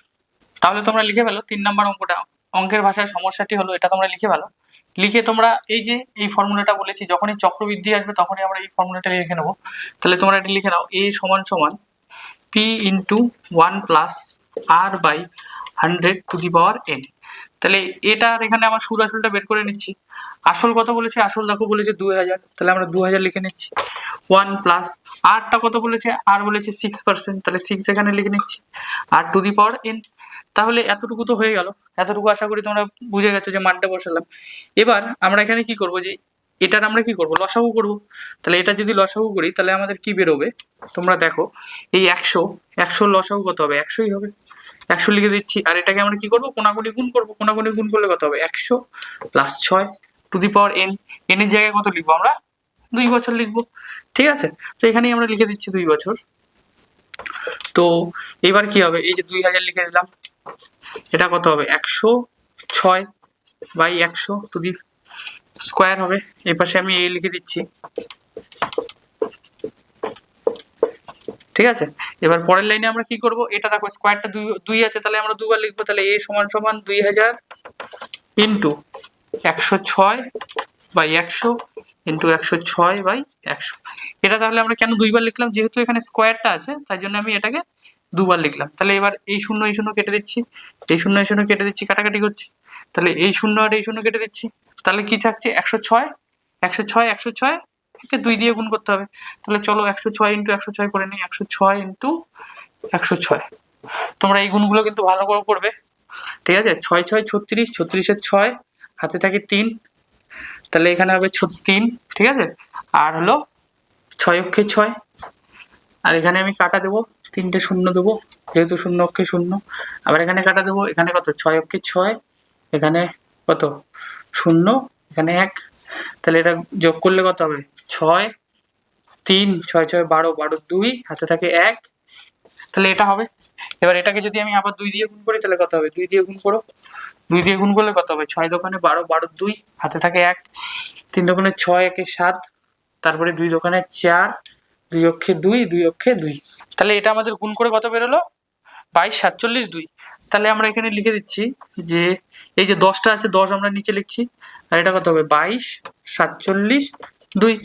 তাহলে তোমরা লিখে ফেলো 3 নম্বর অঙ্কটা। অঙ্কের ভাষায় সমস্যাটি হলো এটা, তোমরা লিখে ফেলো। লিখে তোমরা এই যে এই ফর্মুলাটা বলেছি, যখনই চক্রবৃদ্ধি আসবে তখনই আমরা এই ফর্মুলাটা লিখে নেবো। তাহলে তোমরা এটা লিখে নাও, a সমান সমান p into 1 plus r by 100 to the power n। তাহলে এটা আর এখানে আমার সুদ আসলটা বের করে নিচ্ছি। আসল কত বলেছে, আসল দেখো বলেছে 2000, তাহলে আমরা 2000 লিখে নিচ্ছি। 1 প্লাস আরটা কত বলেছে, আর বলেছে 6%, তাহলে 6 এখানে লিখে নিচ্ছি, আর টু দি পাওয়ার n। তাহলে এতটুকু তো হয়ে গেল, এতটুকু আশা করি তোমরা বুঝে গেছো যে মানটা বসালাম। এবার আমরা এখানে কি করব, যে এটার আমরা কি করব, লসাগু করব। তাহলে এটা যদি লসাগু করি তাহলে আমাদের কি বেরোবে, তোমরা দেখো এই 100 লসাগু কত হবে, 100ই হবে। 100 লিখে দিচ্ছি। আর এটাকে আমরা কি করব, কোনাকুনি গুণ করব। কোনাকুনি গুণ করলে কত হবে, 100 plus 6 two the power n। n এর জায়গায় কত লিখবো আমরা, 2 বছর লিখবো, ঠিক আছে। তো এখানেই আমরা লিখে দিচ্ছি 2 বছর। তো এবার কি হবে, এই যে 2000 লিখে দিলাম, এটা কত হবে 106 বাই 100 টু দি স্কোয়ার হবে। এই পাশে আমি এই লিখে দিচ্ছি, ঠিক আছে। এবার পরের লাইনে আমরা কি করব, এটা দেখো স্কোয়ারটা 2 আছে, তাহলে আমরা দুবার লিখবো। তাহলে a সমান সমান 2000 ইন্টু 106 বাই 100 ইন্টু 106 বাই 100। এটা তাহলে আমরা কেন দুইবার লিখলাম, যেহেতু এখানে স্কোয়ারটা আছে তাই জন্য আমি এটাকে দুবার লিখলাম। তাহলে এবার এই শূন্য কেটে দিচ্ছি, এই শূন্য কেটে দিচ্ছি, কাটাকাটি করছি। তাহলে এই শূন্য আর এই শূন্য কেটে দিচ্ছি। তাহলে কি থাকছে, 106 কে 2 দিয়ে গুণ করতে হবে। তাহলে চলো 106 ইন্টু 106 করে নিই, 106 ইন্টু 106। তোমরা এই গুণগুলো কিন্তু ভালো করে করবে, ঠিক আছে। 6 6 36, 36-এর 6 হাতে থাকে 3, তাহলে এখানে হবে 3, ঠিক আছে। আর হলো 6 অক্ষে 6, আর এখানে আমি কাটা দেবো, 3টে শূন্য দেবো যেহেতু 0 অক্ষে 0। আবার এখানে কাটা দেবো, এখানে কত 6 অক্ষে 6, এখানে কত 0, এখানে 1। তাহলে এটা যোগ করলে কত হবে, 6 3 6 6 12, 12 2 হাতে থাকে 1, তাহলে এটা হবে। এবার এটাকে যদি আমি আবার 2 দিয়ে গুণ করি তাহলে কত হবে, 2 দিয়ে গুণ করো, 2 দিয়ে গুণ করলে কত হবে, 6 দোকানে 12, 12 2 হাতে থাকে 1, 3 দোকানে 6 1 7, তারপরে 2 দোকানে 4, 2 অক্ষে 2, 2 অক্ষে 2। তাহলে এটা আমাদের গুণ করে কত বেরোলো, 22 47 2। তাহলে আমরা এখানে লিখে দিচ্ছি যে এই যে 10টা আছে, 10 আমরা নিচে লিখছি, আর এটা কত হবে 22 47 2।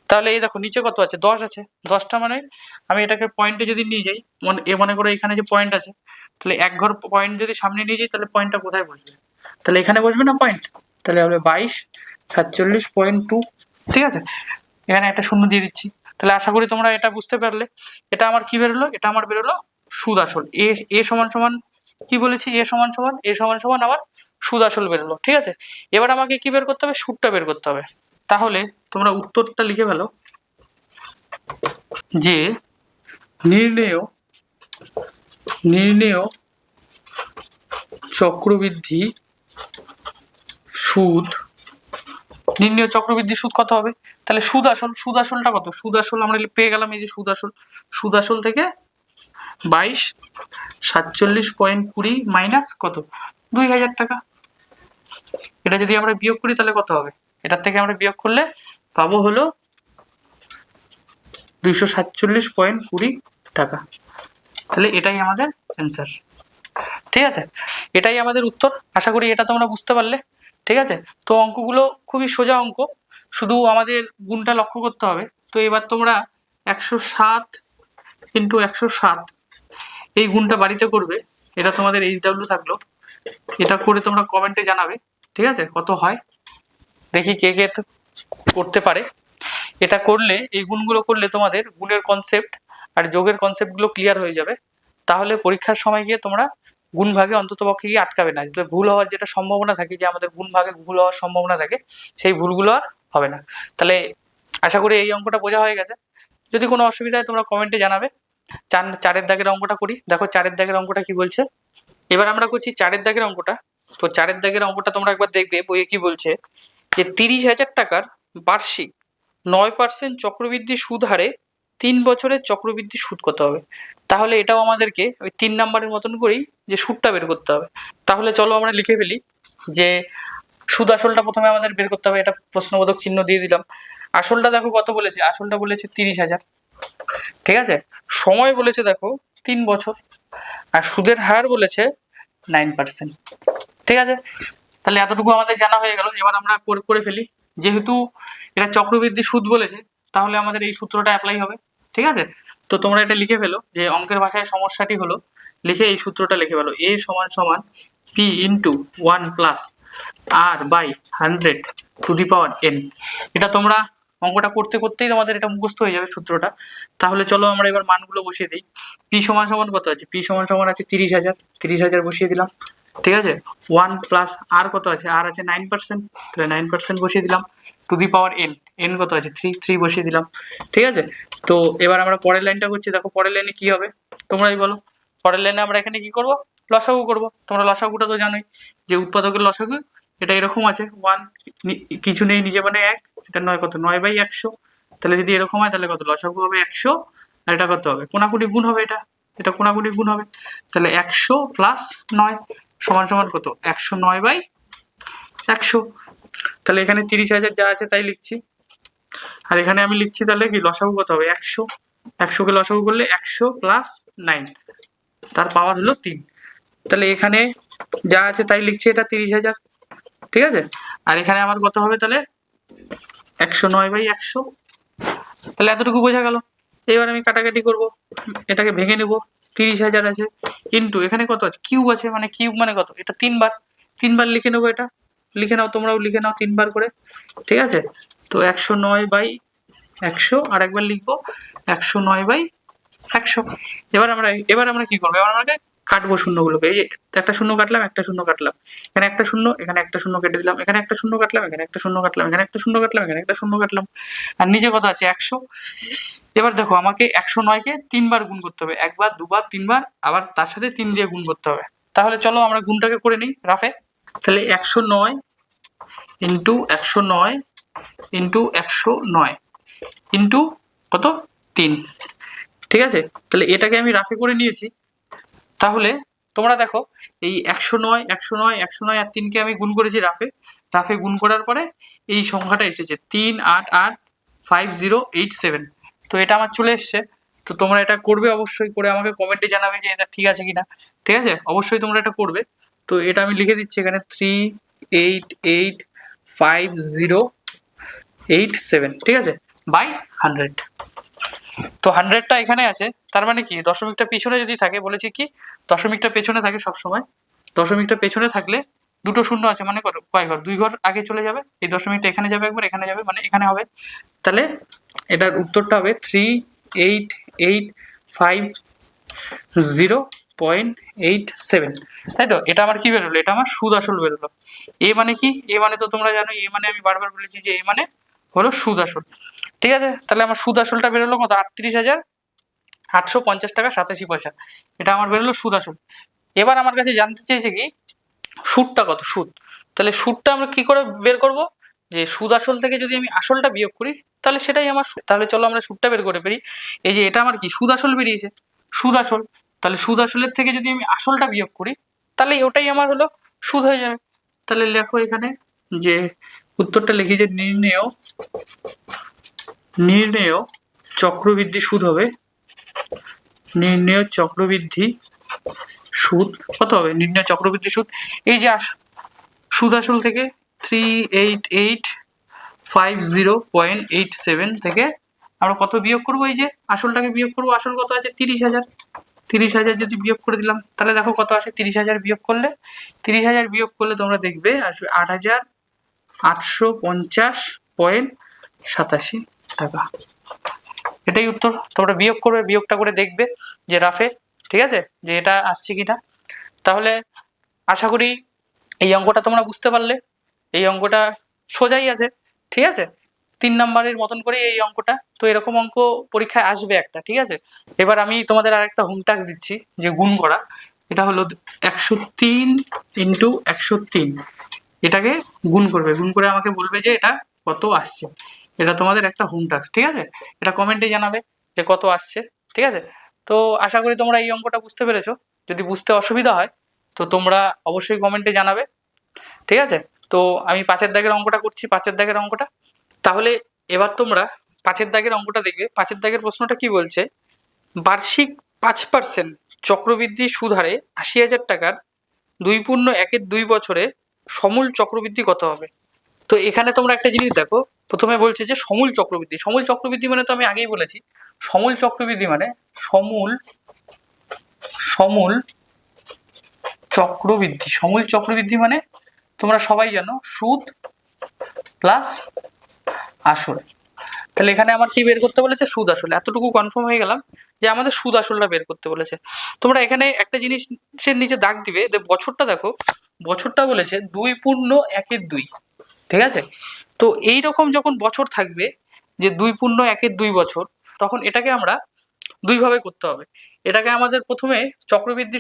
তাহলে এই দেখো নিচে কত আছে, 10 আছে। 10টা মানে আমি এটাকে পয়েন্টে যদি নিয়ে যাই, মনে করো এখানে যে পয়েন্ট আছে, তাহলে এক ঘর পয়েন্ট যদি সামনে নিয়ে যাই তাহলে পয়েন্টটা কোথায় বসবে, তাহলে এখানে বসবে না পয়েন্ট। তাহলে হবে 22 47.2, ঠিক আছে। এখানে একটা শূন্য দিয়ে দিচ্ছি। তাহলে আশা করি তোমরা এটা বুঝতে পারলে। এটা আমার কি বেরোলো, এটা আমার বেরোলো সুদ আসল। এ সমান সমান কি বলেছি, এ সমান সমান আমার সুদ আসল বেরোলো, ঠিক আছে। এবার আমাকে কি বের করতে হবে, সুদটা বের করতে হবে। তাহলে তোমরা উত্তরটা লিখে ফেলো যে নির্ণেয় চক্রবৃদ্ধি সুদ, নির্ণেয় চক্রবৃদ্ধি সুদ কত হবে। তাহলে সুদ আসলটা কত, সুদ আসল আমরা পেয়ে গেলাম, এই যে সুদ আসল থেকে 22 47.20 মাইনাস কত 2000 টাকা। এটা যদি আমরা বিয়োগ করি তাহলে কত হবে, এটার থেকে আমরা বিয়োগ করলে পাবো হলো 247.20 টাকা। তাহলে এটাই আমাদের অ্যান্সার, ঠিক আছে। এটাই আমাদের উত্তর। আশা করি এটা তোমরা বুঝতে পারলে, ঠিক আছে। তো অঙ্কগুলো খুবই সোজা অঙ্ক, শুধু আমাদের গুণটা লক্ষ্য করতে হবে। তো এবার তোমরা 107 ইন্টু 107 এই গুণটা বাড়িতে করবে, এটা তোমাদের HW থাকলো, এটা করে তোমরা কমেন্টে জানাবে, ঠিক আছে, কত হয় দেখি কে কে করতে পারে। এটা করলে, এই গুণগুলো করলে তোমাদের গুণের কনসেপ্ট আর যোগের কনসেপ্টগুলো ক্লিয়ার হয়ে যাবে। তাহলে পরীক্ষার সময় গিয়ে তোমরা গুণ ভাগে অন্তত পক্ষে গিয়ে আটকাবে না, যেটা ভুল হওয়ার যেটা সম্ভাবনা থাকে, যে আমাদের গুণ ভাগে ভুল হওয়ার সম্ভাবনা থাকে, সেই ভুলগুলো আর হবে না। তাহলে আশা করি এই অঙ্কটা বোঝা হয়ে গেছে। যদি কোনো অসুবিধা হয় তোমরা কমেন্টে জানাবে। চারের দাগের অঙ্কটা করি, দেখো চারের দাগের অঙ্কটা কি বলছে। এবার আমরা করছি চারের দাগের অঙ্কটা। তো চারের দাগের অঙ্কটা তোমরা একবার দেখবে বইয়ে কি বলছে, যে 30,000 টাকার বার্ষিক 9% চক্রবৃদ্ধি সুদ হারে 3 বছরের চক্রবৃদ্ধি সুদ কত হবে। তাহলে এটাও আমাদেরকে ওই 3 নাম্বারের মতন করেই যে সুদটা বের করতে হবে। তাহলে চলো আমরা লিখে ফেলি যে সুদ আসলটা প্রথমে আমাদের বের করতে হবে, এটা প্রশ্নবোধক চিহ্ন দিয়ে দিলাম। আসলটা দেখো কত বলেছে, আসলটা বলেছে 30,000, ঠিক আছে। সময় বলেছে দেখো 3 বছর, আর সুদের হার বলেছে 9%, ঠিক আছে। তাহলে এতটুকু আমাদের জানা হয়ে গেল। এবার আমরা করে ফেলি, যেহেতু এটা চক্রবৃদ্ধি সুদ বলেছে তাহলে আমাদের এই সূত্রটা অ্যাপ্লাই হবে, ঠিক আছে। তো তোমরা এটা লিখে ফেলো, যে অঙ্কের ভাষায় সমস্যাটি হলো, লিখে এই সূত্রটা লিখে ফেলো, a সমান সমান p into 1 plus r by 100 to the power n। এটা তোমরা অঙ্কটা করতে করতেই তোমাদের এটা মুখস্থ হয়ে যাবে সূত্রটা। তাহলে চলো আমরা এবার মানগুলো বসিয়ে দিই। p সমান সমান কত আছে, p সমান সমান আছে 30,000 বসিয়ে দিলাম, ঠিক আছে। 1 প্লাস আর কত আছে, আর আছে 9%, তাহলে 9% বসিয়ে দিলাম, টু দি পাওয়ার n কত আছে 3 বসিয়ে দিলাম, ঠিক আছে। তো এবার আমরা পরের লাইনটা করছি, দেখো পরের লাইনে কি হবে তোমরাই বলো। পরের লাইনে আমরা এখানে কি করব, লসাগু করব। তোমরা লসাগুটা তো জানোই, যে উৎপাদকের লসাগু এটা এরকম আছে 1 কিছু নেই নিচে মানে 1, এটা 9 কত 9/100। তাহলে যদি এরকম হয় তাহলে কত লসাগু হবে 100, আর এটা কত হবে কোনাকুনি গুণ হবে, এটা কোনাকুনি গুণ হবে। তাহলে 100 প্লাস 9 সমান সমান কত 109/100। তাহলে এখানে 30,000 যা আছে তাই লিখছি, আর এখানে আমি লিখছি তাহলে কি লসাগু কত হবে 100, 100 কে লসাগু করলে 100 প্লাস 9, তার পাওয়ার হলো 3। তাহলে এখানে যা আছে তাই লিখছি, এটা 30,000, ঠিক আছে। আর এখানে আমার কত হবে তাহলে 109/100। তাহলে এতটুকু বোঝা গেল। এবার আমি কাটাকাটি করব, এটাকে ভেঙে নেব, 30,000 আছে ইন্টু এখানে কত আছে কিউব আছে, মানে কিউব মানে কত, এটা 3 বার লিখে নেবো, এটা লিখে নাও, তোমরাও লিখে নাও 3 বার করে, ঠিক আছে। তো 109/100, আর একবার লিখবো 109/100। এবার আমরা কি করবো, এবার আমরা কাটবো শূন্যগুলোকে। এই যে একটা শূন্য কাটলাম, একটা শূন্য কাটলাম, এখানে একটা শূন্য, এখানে একটা শূন্য কেটে দিলাম, এখানে একটা শূন্য কাটলাম, এখানে একটা শূন্য কাটলাম, এখানে একটা শূন্য কাটলাম, এখানে একটা শূন্য কাটলাম, আর নিচে কত আছে 100। এবার দেখো আমাকে 109-কে 3 বার গুণ করতে হবে, একবার, দুবার, 3 বার, আবার তার সাথে 3 দিয়ে গুণ করতে হবে। তাহলে চলো আমরা গুণটাকে করে নিই রাফে। তাহলে 109 ইন্টু 109 ইন্টু 109 ইন্টু কত 3, ঠিক আছে। তাহলে এটাকে আমি রাফে করে নিয়েছি। তাহলে তোমরা দেখো এই 109 109 109 আর 3কে আমি গুণ করেছি রাফে গুণ করার পরে এই সংখ্যাটা এসেছে 3885087। তো এটা আমার চলে এসছে। তো তোমরা এটা করবে অবশ্যই, করে আমাকে কমেন্টে জানাবে যে এটা ঠিক আছে কিনা, ঠিক আছে। অবশ্যই তোমরা এটা করবে। তো এটা আমি লিখে দিচ্ছি এখানে 3885087, ঠিক আছে, বাই 100। তো 100টা এখানে আছে, তার মানে কি দশমিকটা পিছনে যদি থাকে, বলেছি কি দশমিকটা পেছনে থাকে সবসময়, দশমিকটা পেছনে থাকলে দুটো শূন্য আছে মানে কত কয় ঘর, 2 ঘর আগে চলে যাবে, এই দশমিকটা এখানে যাবে একবার, এখানে যাবে, মানে এখানে হবে। তাহলে এটার উত্তরটা হবে 38850.87, তাই তো। এটা আমার কি বেরোলো, এটা আমার সুদ আসল বেরোলো। এ মানে কি, এ মানে তো তোমরা জানো, এ মানে আমি বারবার বলেছি যে এ মানে হলো সুদ আসল, ঠিক আছে। তাহলে আমার সুদ আসলটা বেরোলো কত 38,850 টাকা 87 পয়সা, এটা আমার বেরোলো সুদ আসল। এবার আমার কাছে জানতে চেয়েছে কি সুদটা কত, সুদ। তাহলে সুদটা আমরা কি করে বের করব, যে সুদ আসল থেকে যদি আমি আসলটা বিয়োগ করি তাহলে সেটাই আমার সুদ। তাহলে চলো আমরা সুদটা বের করে ফেলি। এই যে এটা আমার কি সুদ আসল বেরিয়েছে, সুদ আসল। তাহলে সুদ আসলের থেকে যদি আমি আসলটা বিয়োগ করি তাহলে ওটাই আমার হলো সুদ হয়ে যাবে। তাহলে লেখো এখানে যে উত্তরটা লিখি যে নির্ণেয় চক্রবৃদ্ধি সুদ হবে, নির্ণেয় চক্রবৃদ্ধি সুদ কত হবে, নির্ণেয় চক্রবৃদ্ধি সুদ এই যে সুদ আসল থেকে 38850.87 থেকে আমরা কত বিয়োগ করবো, এই যে আসলটাকে বিয়োগ করবো, আসল কত আছে 30,000, 30,000 যদি বিয়োগ করে দিলাম তাহলে দেখো কত আসে। 30,000 বিয়োগ করলে তোমরা দেখবে আসবে 8,850.87 টাকা। এটাই উত্তর। তোমরা বিয়োগ করবে, বিয়োগটা করে দেখবে যে রাফে, ঠিক আছে, যে এটা আসছে কিনা। তাহলে আশা করি এই অঙ্কটা তোমরা বুঝতে পারলে। এই অঙ্কটা সোজাই আছে, ঠিক আছে, 3 নাম্বারের মতন করে এই অঙ্কটা। তো এরকম অঙ্ক পরীক্ষায় আসবে একটা, ঠিক আছে। এবার আমি তোমাদের আরেকটা হোম টাস্ক দিচ্ছি, যে গুণ করা। এটা হলো 103 ইন্টু 103, এটাকে গুণ করবে, গুণ করে আমাকে বলবে যে এটা কত আসছে। এটা তোমাদের একটা হোম টাস্ক, ঠিক আছে। এটা কমেন্টে জানাবে যে কত আসছে, ঠিক আছে। তো আশা করি তোমরা এই অঙ্কটা বুঝতে পেরেছো। যদি বুঝতে অসুবিধা হয় তো তোমরা অবশ্যই কমেন্টে জানাবে, ঠিক আছে। তো আমি 5-এর দাগের অঙ্কটা করছি, 5-এর দাগের অঙ্কটা। তাহলে এবার তোমরা 5-এর দাগের অঙ্কটা দেখবে। 5-এর দাগের প্রশ্নটা কি বলছে, বার্ষিক 5% চক্রবৃদ্ধি সুদ হারে 80,000 টাকার 2.1-2 বছরে সমূল চক্রবৃদ্ধি কত হবে। তো এখানে তোমরা একটা জিনিস দেখো, প্রথমে বলছে যে সমূল চক্রবৃদ্ধি। সমূল চক্রবৃদ্ধি মানে তো আমি আগেই বলেছি, সমূল চক্রবৃদ্ধি মানে সমূল চক্রবৃদ্ধি। সমূল চক্রবৃদ্ধি মানে তোমরা সবাই জানো সুদ প্লাস আসল। তাহলে এখানে আমার কি বের করতে বলেছে, সুদ আসল। এতটুকু কনফার্ম হয়ে গেলাম যে আমাদের সুদ আসলটা বের করতে বলেছে। তোমরা এখানে একটা জিনিসের নিচে দাগ দিবে, বছরটা দেখো, বছরটা বলেছে 2.1-2, ঠিক আছে। তো এই রকম যখন বছর থাকবে যে 2.1-2 বছর, তখন এটাকে আমরা দুই ভাবে করতে হবে। এটাকে আমাদের প্রথমে চক্রবৃদ্ধি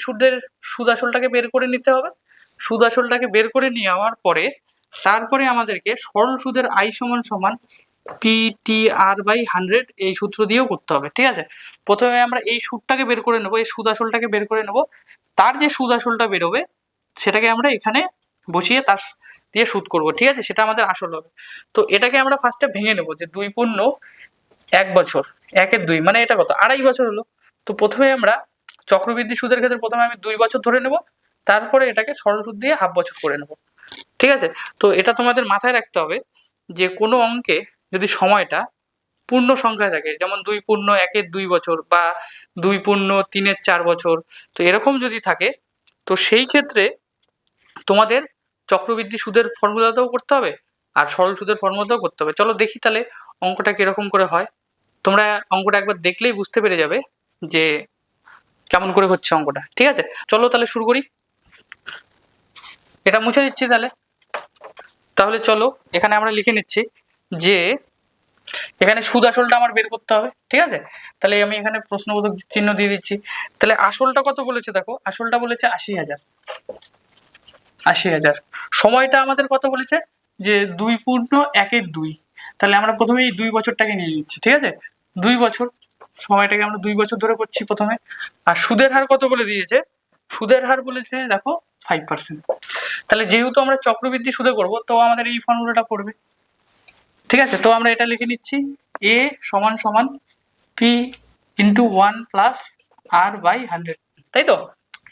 সুদ আসলটাকে বের করে নিতে হবে। সুদ আসলটাকে বের করে নিয়ে যাওয়ার পরে তারপরে আমাদেরকে সরল সুদের আই সমান সমান PTR/100 এই সূত্র দিয়েও করতে হবে, ঠিক আছে। প্রথমে আমরা এই সুদটাকে বের করে নেবো, এই সুদ আসলটাকে বের করে নেবো। তার যে সুদ আসলটা বেরোবে সেটাকে আমরা এখানে বসিয়ে তার দিয়ে সুদ করব, ঠিক আছে, সেটা আমাদের আসল হবে। তো এটাকে আমরা ফার্স্টে ভেঙে নেবো, যে 2.1 বছর 1-2 মানে এটা কত, 2.5 বছর হলো। তো প্রথমে আমরা চক্রবৃদ্ধি সুদের ক্ষেত্রে প্রথমে আমি 2 বছর ধরে নেব, তারপরে এটাকে সরল সুদ দিয়ে হাফ বছর করে নেব, ঠিক আছে। তো এটা তোমাদের মাথায় রাখতে হবে যে কোনো অঙ্কে যদি সময়টা পূর্ণ সংখ্যায় থাকে, যেমন 2.1-2 বছর বা 2.3-4 বছর, তো এরকম যদি থাকে, তো সেই ক্ষেত্রে তোমাদের চক্রবৃদ্ধি সুদের ফর্মুলাটাও করতে হবে আর সরল সুদের ফর্মুলাটাও করতে হবে। চলো দেখি তাহলে অঙ্কটা কিরকম করে হয়। তোমরা অঙ্কটা একবার দেখলেই বুঝতে পেরে যাবে যে কেমন করে হচ্ছে অঙ্কটা, ঠিক আছে। চলো তাহলে শুরু করি। এটা মুছে দিচ্ছি তাহলে চলো এখানে আমরা লিখে নিচ্ছি যে এখানে সুদ আসলটা আমার বের করতে হবে, ঠিক আছে। তাহলে আমি এখানে প্রশ্নবোধক চিহ্ন দিয়ে দিচ্ছি। তাহলে আসলটা কত বলেছে দেখো, আসলটা বলেছে 80,000। সময়টা আমাদের কত বলেছে, যে 2.1-2। তাহলে আমরা প্রথমে এই 2 বছরটাকে নিয়ে নিচ্ছি, ঠিক আছে। 2 বছর, সময়টাকে আমরা 2 বছর ধরে করছি প্রথমে। আর সুদের হার কত বলে দিয়েছে, সুদের হার বলেছে দেখো 5%। তাহলে যেহেতু আমরা চক্রবৃদ্ধি সুদে করব, তো আমাদের এই ফর্মুলাটা পড়বে, ঠিক আছে। তো আমরা এটা লিখে নিচ্ছি, a সমান সমান P/1 প্লাস R/100, তাই তো।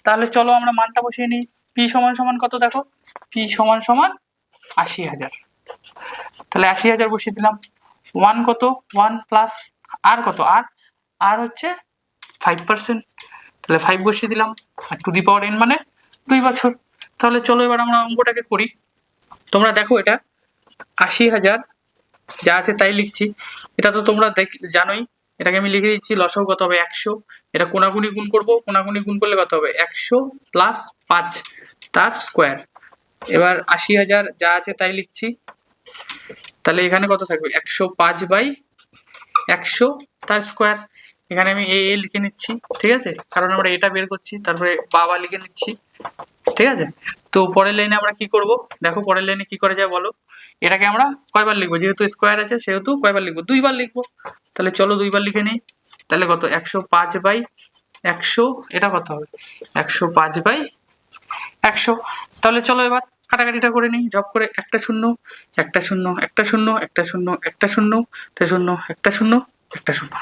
তাহলে চলো আমরা মানটা বসিয়ে নিই। P সমান সমান কত দেখো, P সমান সমান 80,000। তাহলে 80,000 বসিয়ে দিলাম। 1 কত, 1 প্লাস আর কত, আর হচ্ছে 5%। তাহলে 5 বসিয়ে দিলাম, আর টু দি পাওয়ার n মানে 2 বছর। তাহলে চলো এবার আমরা অঙ্কটাকে করি। তোমরা দেখো এটা 80,000 যা আছে তাই লিখছি। এটা তো তোমরা জানোই। এটাকে আমি লিখে দিচ্ছি, লসাগু কত হবে 100। এটা কোনাকুনি গুণ করব, কোনাকুনি গুণ করলে কত হবে 100 প্লাস 5 তার স্কোয়ার। এবার 80,000 যা আছে তাই লিখছি। তাহলে এখানে কত থাকবে 105/100 তার স্কোয়ার। এখানে আমি এ লিখে নিচ্ছি, ঠিক আছে, কারণ আমরা এটা বের করছি। তারপরে বাবা লিখে নিচ্ছি, ঠিক আছে। তো পরের লাইনে আমরা কি করব, দেখো পরের লাইনে কি করা যায় বলো। এটাকে আমরা কয়বার লিখবো, যেহেতু স্কোয়ার আছে সেহেতু কয়বার লিখবো, 2 বার লিখবো। তাহলে চলো 2 বার লিখে নিই। তাহলে কত 105/100, এটা কত হবে 105/100। তাহলে চলো এবার কাটাকাটিটা করে নিই, জব করে একটা শূন্য একটা শূন্য একটা শূন্য একটা শূন্য একটা শূন্য একটা শূন্য একটা শূন্য একটা শূন্য।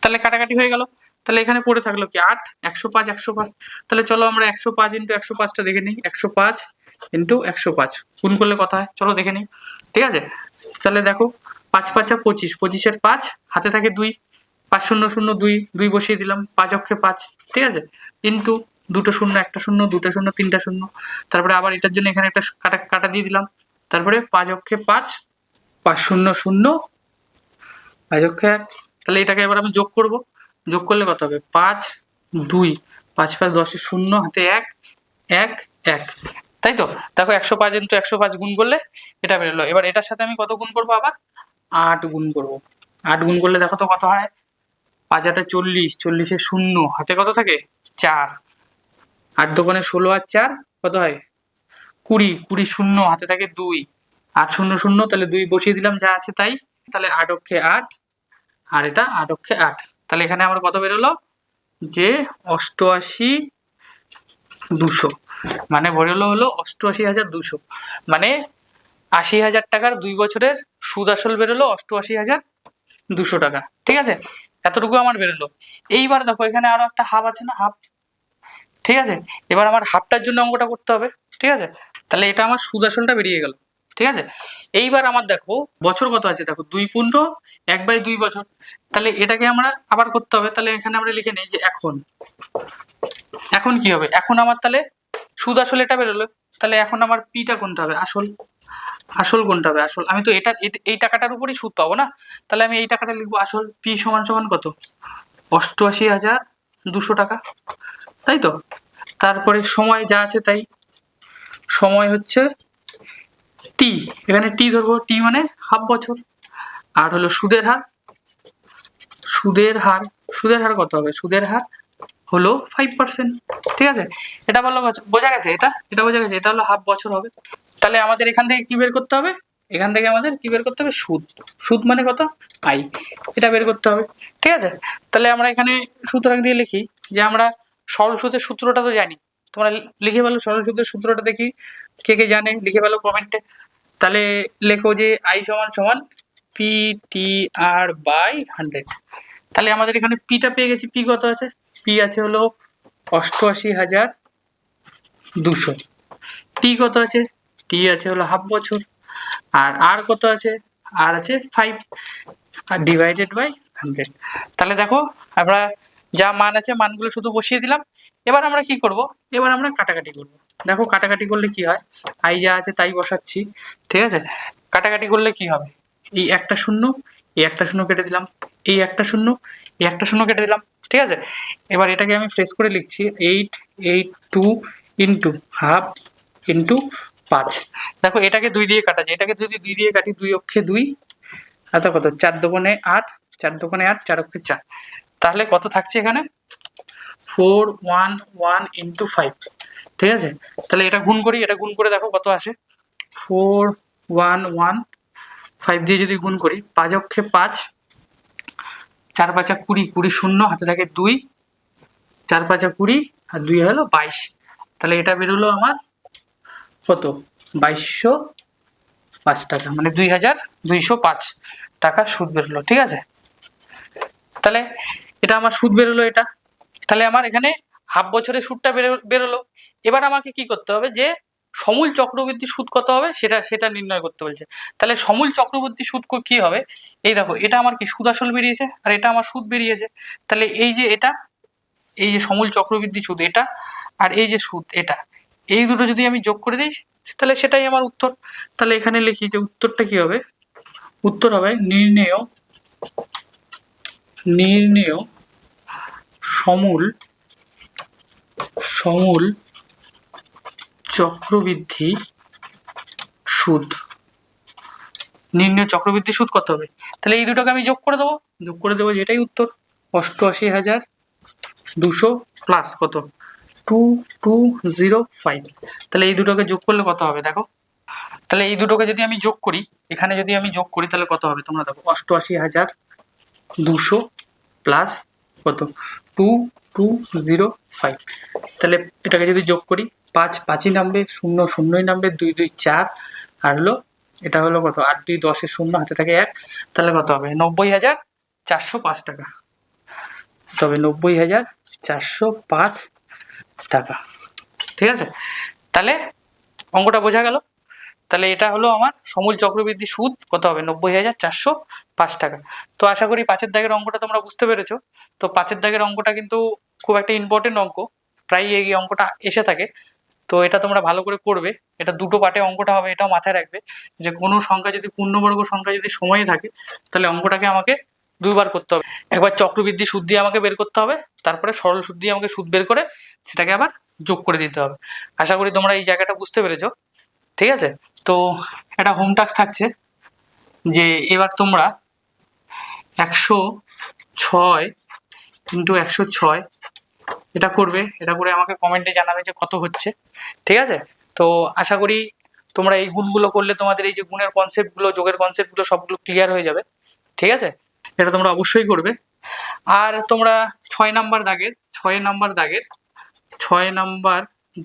তাহলে কাটাকাটি হয়ে গেল। তাহলে এখানে পড়ে থাকলো কি 8, 105 তাহলে চলো আমরা 105 × 105টা দেখে নিই। 105 × 105 গুণ করলে কত হয় চলো দেখে নিই, ঠিক আছে। তাহলে দেখো 5 × 5 = 25, 25-এর 5 হাতে থাকে 2, 5 শূন্য শূন্য 2 2 বসিয়ে দিলাম, 5 অক্ষে 5, ঠিক আছে, ইন্টু দুটো শূন্য একটা শূন্য দুটো শূন্য তিনটা শূন্য, তারপরে আবার এটার জন্য এখানে একটা কাটা কাটা দিয়ে দিলাম, তারপরে 5 অক্ষে 5, 5 শূন্য শূন্য 5 অক্ষে 1, তাহলে এটাকে এবার আমি যোগ করব, যোগ করলে কত হবে 5 2, 5 5 10 শূন্য হাতে 1 1 1, তাই তো। দেখো 105 ইন্টু 105 গুণ করলে এটা বেরোলো। এবার এটার সাথে আমি কত গুণ করবো, আবার 8 গুণ করব। 8 গুণ করলে দেখো তো কত হয়, 5 8 40, 40 শূন্য হাতে কত থাকে 4, 8 দোকানে 16 আর 4 কত হয় 20, 20 শূন্য হাতে থাকে 2, 8 শূন্য শূন্য, তাহলে 2 বসিয়ে দিলাম যা আছে তাই, তাহলে 8 অক্ষে 8, আর এটা 8 অক্ষে 8, তাহলে এখানে আমার কত বেরোলো যে 88 200, মানে বেরোলো হলো 88,200, মানে 80,000 টাকার 2 বছরের সুদ আসল বেরোলো 88,200 টাকা, ঠিক আছে, এতটুকু আমার বেরোলো। এইবার দেখো এখানে আরো একটা হাফ আছে না, হাফ, ঠিক আছে, এবার আমার হাফটার জন্য অঙ্কটা করতে হবে, ঠিক আছে, তাহলে এটা আমার সুদ আসলটা বেরিয়ে গেল, ঠিক আছে। এইবার আমার দেখো বছর কত আছে, দেখো 2.1/2 বছর, তাহলে এটাকে আমরা আবার করতে হবে, তাহলে এখানে আমরা লিখে নিই যে এখন কি হবে, এখন আমার তাহলে সুদ আসল এটা বেরোলো, তাহলে এখন আমার পিটা কোনটা হবে, আসল, আসল কোনটা হবে, আসল, আমি তো এটা এই টাকাটার উপরই সুদ পাবো না, তাহলে আমি এই টাকাটা লিখবো আসল, পি সমান সমান কত 88,200 টাকা, তাই তো। তারপরে সময় যা আছে তাই, সময় হচ্ছে টি, এখানে টি ধরবো, টি মানে হাফ বছর, আর হলো সুদের হার, সুদের হার, সুদের হার কত হবে, সুদের হার হলো 5%, ঠিক আছে, এটা বললো বোঝা গেছে, এটা বোঝা গেছে, এটা হলো হাফ বছর হবে। তাহলে আমাদের এখান থেকে কি বের করতে হবে, এখান থেকে আমাদের কি বের করতে হবে, সুদ, সুদ মানে কত আই, এটা বের করতে হবে, ঠিক আছে। তাহলে আমরা এখানে সুতরাং দিয়ে লিখি যে আমরা সরল সুদের সূত্রটা তো জানি, তোমরা লিখে ফেলো সরল সুদের সূত্রটা, দেখি কে কে জানে, লিখে ফেলো কমেন্টে। তাহলে লেখো যে আই সমান সমান পি টি আর বাই 100, তাহলে আমাদের এখানে পিটা পেয়ে গেছি, পি কত আছে, পি আছে হলো 88,200, টি কত আছে, টি আছে হলো হাফ বছর, আর কত আছে, আর আছে 5, আর ডিভাইডেড বাই 100, তাহলে দেখো আমরা যা মান আছে মানগুলো শুধু বসিয়ে দিলাম। এবার আমরা কি করব, এবার আমরা কাটাকাটি করব, দেখো কাটাকাটি করলে কি হয়, আই যা আছে তাই বসাচ্ছি, ঠিক আছে, কাটাকাটি করলে কি হবে, এই একটা শূন্য, এই একটা শূন্য কেটে দিলাম, এই একটা শূন্য, এই একটা শূন্য কেটে দিলাম, ঠিক আছে। এবার এটাকে আমি ফ্রেশ করে লিখছি 882 ইন্টু হাফ ইন্টু 5, দেখো এটাকে 2 দিয়ে কাটা যায়, এটাকে যদি 2 দিয়ে কাটি, 2 অক্ষে 2, আর কত 4 দোকানে 8, 4 দোকানে 8, 4 অক্ষে 4, তাহলে কত থাকছে এখানে 411 ইন্টু 5, ঠিক আছে। তাহলে এটা গুণ করি, এটা গুণ করে দেখো কত আসে, 411 5 দিয়ে যদি গুণ করি, 5 অক্ষে 5, 4 5 20, 20 শূন্য হাতে থাকে 2, 4 5 20 আর 2 হলো 22, তাহলে এটা বেরোলো আমার কত 2205 টাকা, মানে 2205 টাকার সুদ বেরোলো, ঠিক আছে। তাহলে এটা আমার সুদ বেরোলো এটা, তাহলে আমার এখানে হাফ বছরের সুদটা বেরোলো। এবার আমাকে কি করতে হবে, যে সমূল চক্রবৃদ্ধি সুদ কত হবে সেটা নির্ণয় করতে বলছে। তাহলে সমূল চক্রবৃদ্ধি সুদ কি হবে, এই দেখো এটা আমার কি সুদ আসল বেরিয়েছে, আর এটা আমার সুদ বেরিয়েছে, তাহলে এই যে এটা, এই যে সমূল চক্রবৃদ্ধি সুদ এটা, আর এই যে সুদ এটা, এই দুটো যদি আমি যোগ করে দিই তাহলে সেটাই আমার উত্তর। তাহলে এখানে লিখি যে উত্তরটা কি হবে, উত্তর হবে নির্ণেয় সমূল চক্রবৃদ্ধি সুদ, নির্ণেয় চক্রবৃদ্ধি সুদ কত হবে, তাহলে এই দুটোকে আমি যোগ করে দেবো, যেটাই উত্তর 88,200 প্লাস কত 2205, তাহলে এই দুটোকে যোগ করলে কত হবে দেখো, তাহলে এই দুটোকে যদি আমি যোগ করি, এখানে যদি আমি যোগ করি তাহলে কত হবে তোমরা দেখো, 88,200 প্লাস কত 2205, তাহলে এটাকে যদি যোগ করি 5 5ই নামবে, 0 0ই নামবে, 2 2 4, আর হলো এটা হলো কত 8 2 10 শূন্য হাতে থাকে 1, তাহলে কত হবে 90,405 টাকা, তবে 90,405 টাকা, ঠিক আছে। তাহলে অঙ্কটা বোঝা গেল, তাহলে এটা হলো আমার সমূল চক্রবৃদ্ধি সুদ কত হবে 90,405 5 টাকা। তো আশা করি 5-এর দাগের অঙ্কটা তোমরা বুঝতে পেরেছো। তো 5-এর দাগের অঙ্কটা কিন্তু খুব একটা ইম্পর্টেন্ট অঙ্ক, প্রায় এই অঙ্কটা এসে থাকে। তো এটা তোমরা ভালো করে করবে। এটা দুটো পার্টে অঙ্কটা হবে, এটাও মাথায় রাখবে যে কোনো সংখ্যা যদি পূর্ণবর্গ সংখ্যা যদি সময়ে থাকে তাহলে অঙ্কটাকে আমাকে 2বার করতে হবে। একবার চক্রবৃদ্ধি সুদ দিয়ে আমাকে বের করতে হবে, তারপরে সরল সুদ দিয়ে আমাকে সুদ বের করে সেটাকে আবার যোগ করে দিতে হবে। আশা করি তোমরা এই জায়গাটা বুঝতে পেরেছো। ঠিক আছে, তো একটা হোম টাস্ক থাকছে যে এবার তোমরা 106 ইন্টু 106 এটা করবে। এটা করে আমাকে কমেন্টে জানাবে যে কত হচ্ছে। ঠিক আছে, তো আশা করি তোমরা এই গুণগুলো করলে তোমাদের এই যে গুণের কনসেপ্টগুলো, যোগের কনসেপ্টগুলো সবগুলো ক্লিয়ার হয়ে যাবে। ঠিক আছে, এটা তোমরা অবশ্যই করবে। আর তোমরা 6 নাম্বার দাগের 6 নাম্বার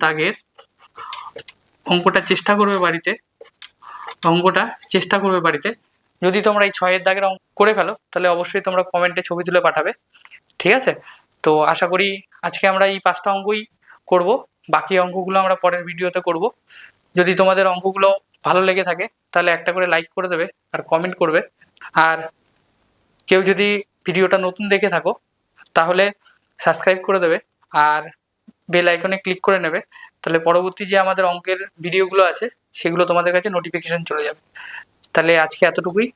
দাগের অঙ্কটা চেষ্টা করবে বাড়িতে। যদি তোমরা এই 6-এর দাগের অঙ্ক করে ফেলো তাহলে অবশ্যই তোমরা কমেন্টে ছবি তুলে পাঠাবে। ঠিক আছে, তো আশা করি আজকে আমরা এই 5টা অঙ্কই করব, বাকি অঙ্কগুলো আমরা পরের ভিডিওতে করব। যদি তোমাদের অঙ্কগুলো ভালো লেগে থাকে তাহলে একটা করে লাইক করে দেবে আর কমেন্ট করবে। আর কেউ যদি ভিডিওটা নতুন দেখে থাকো তাহলে সাবস্ক্রাইব করে দেবে আর বেল আইকনে ক্লিক করে নেবে, তাহলে পরবর্তী যে আমাদের অঙ্কের ভিডিওগুলো আছে সেগুলো তোমাদের কাছে নোটিফিকেশন চলে যাবে। তাহলে আজকে এতটুকুই।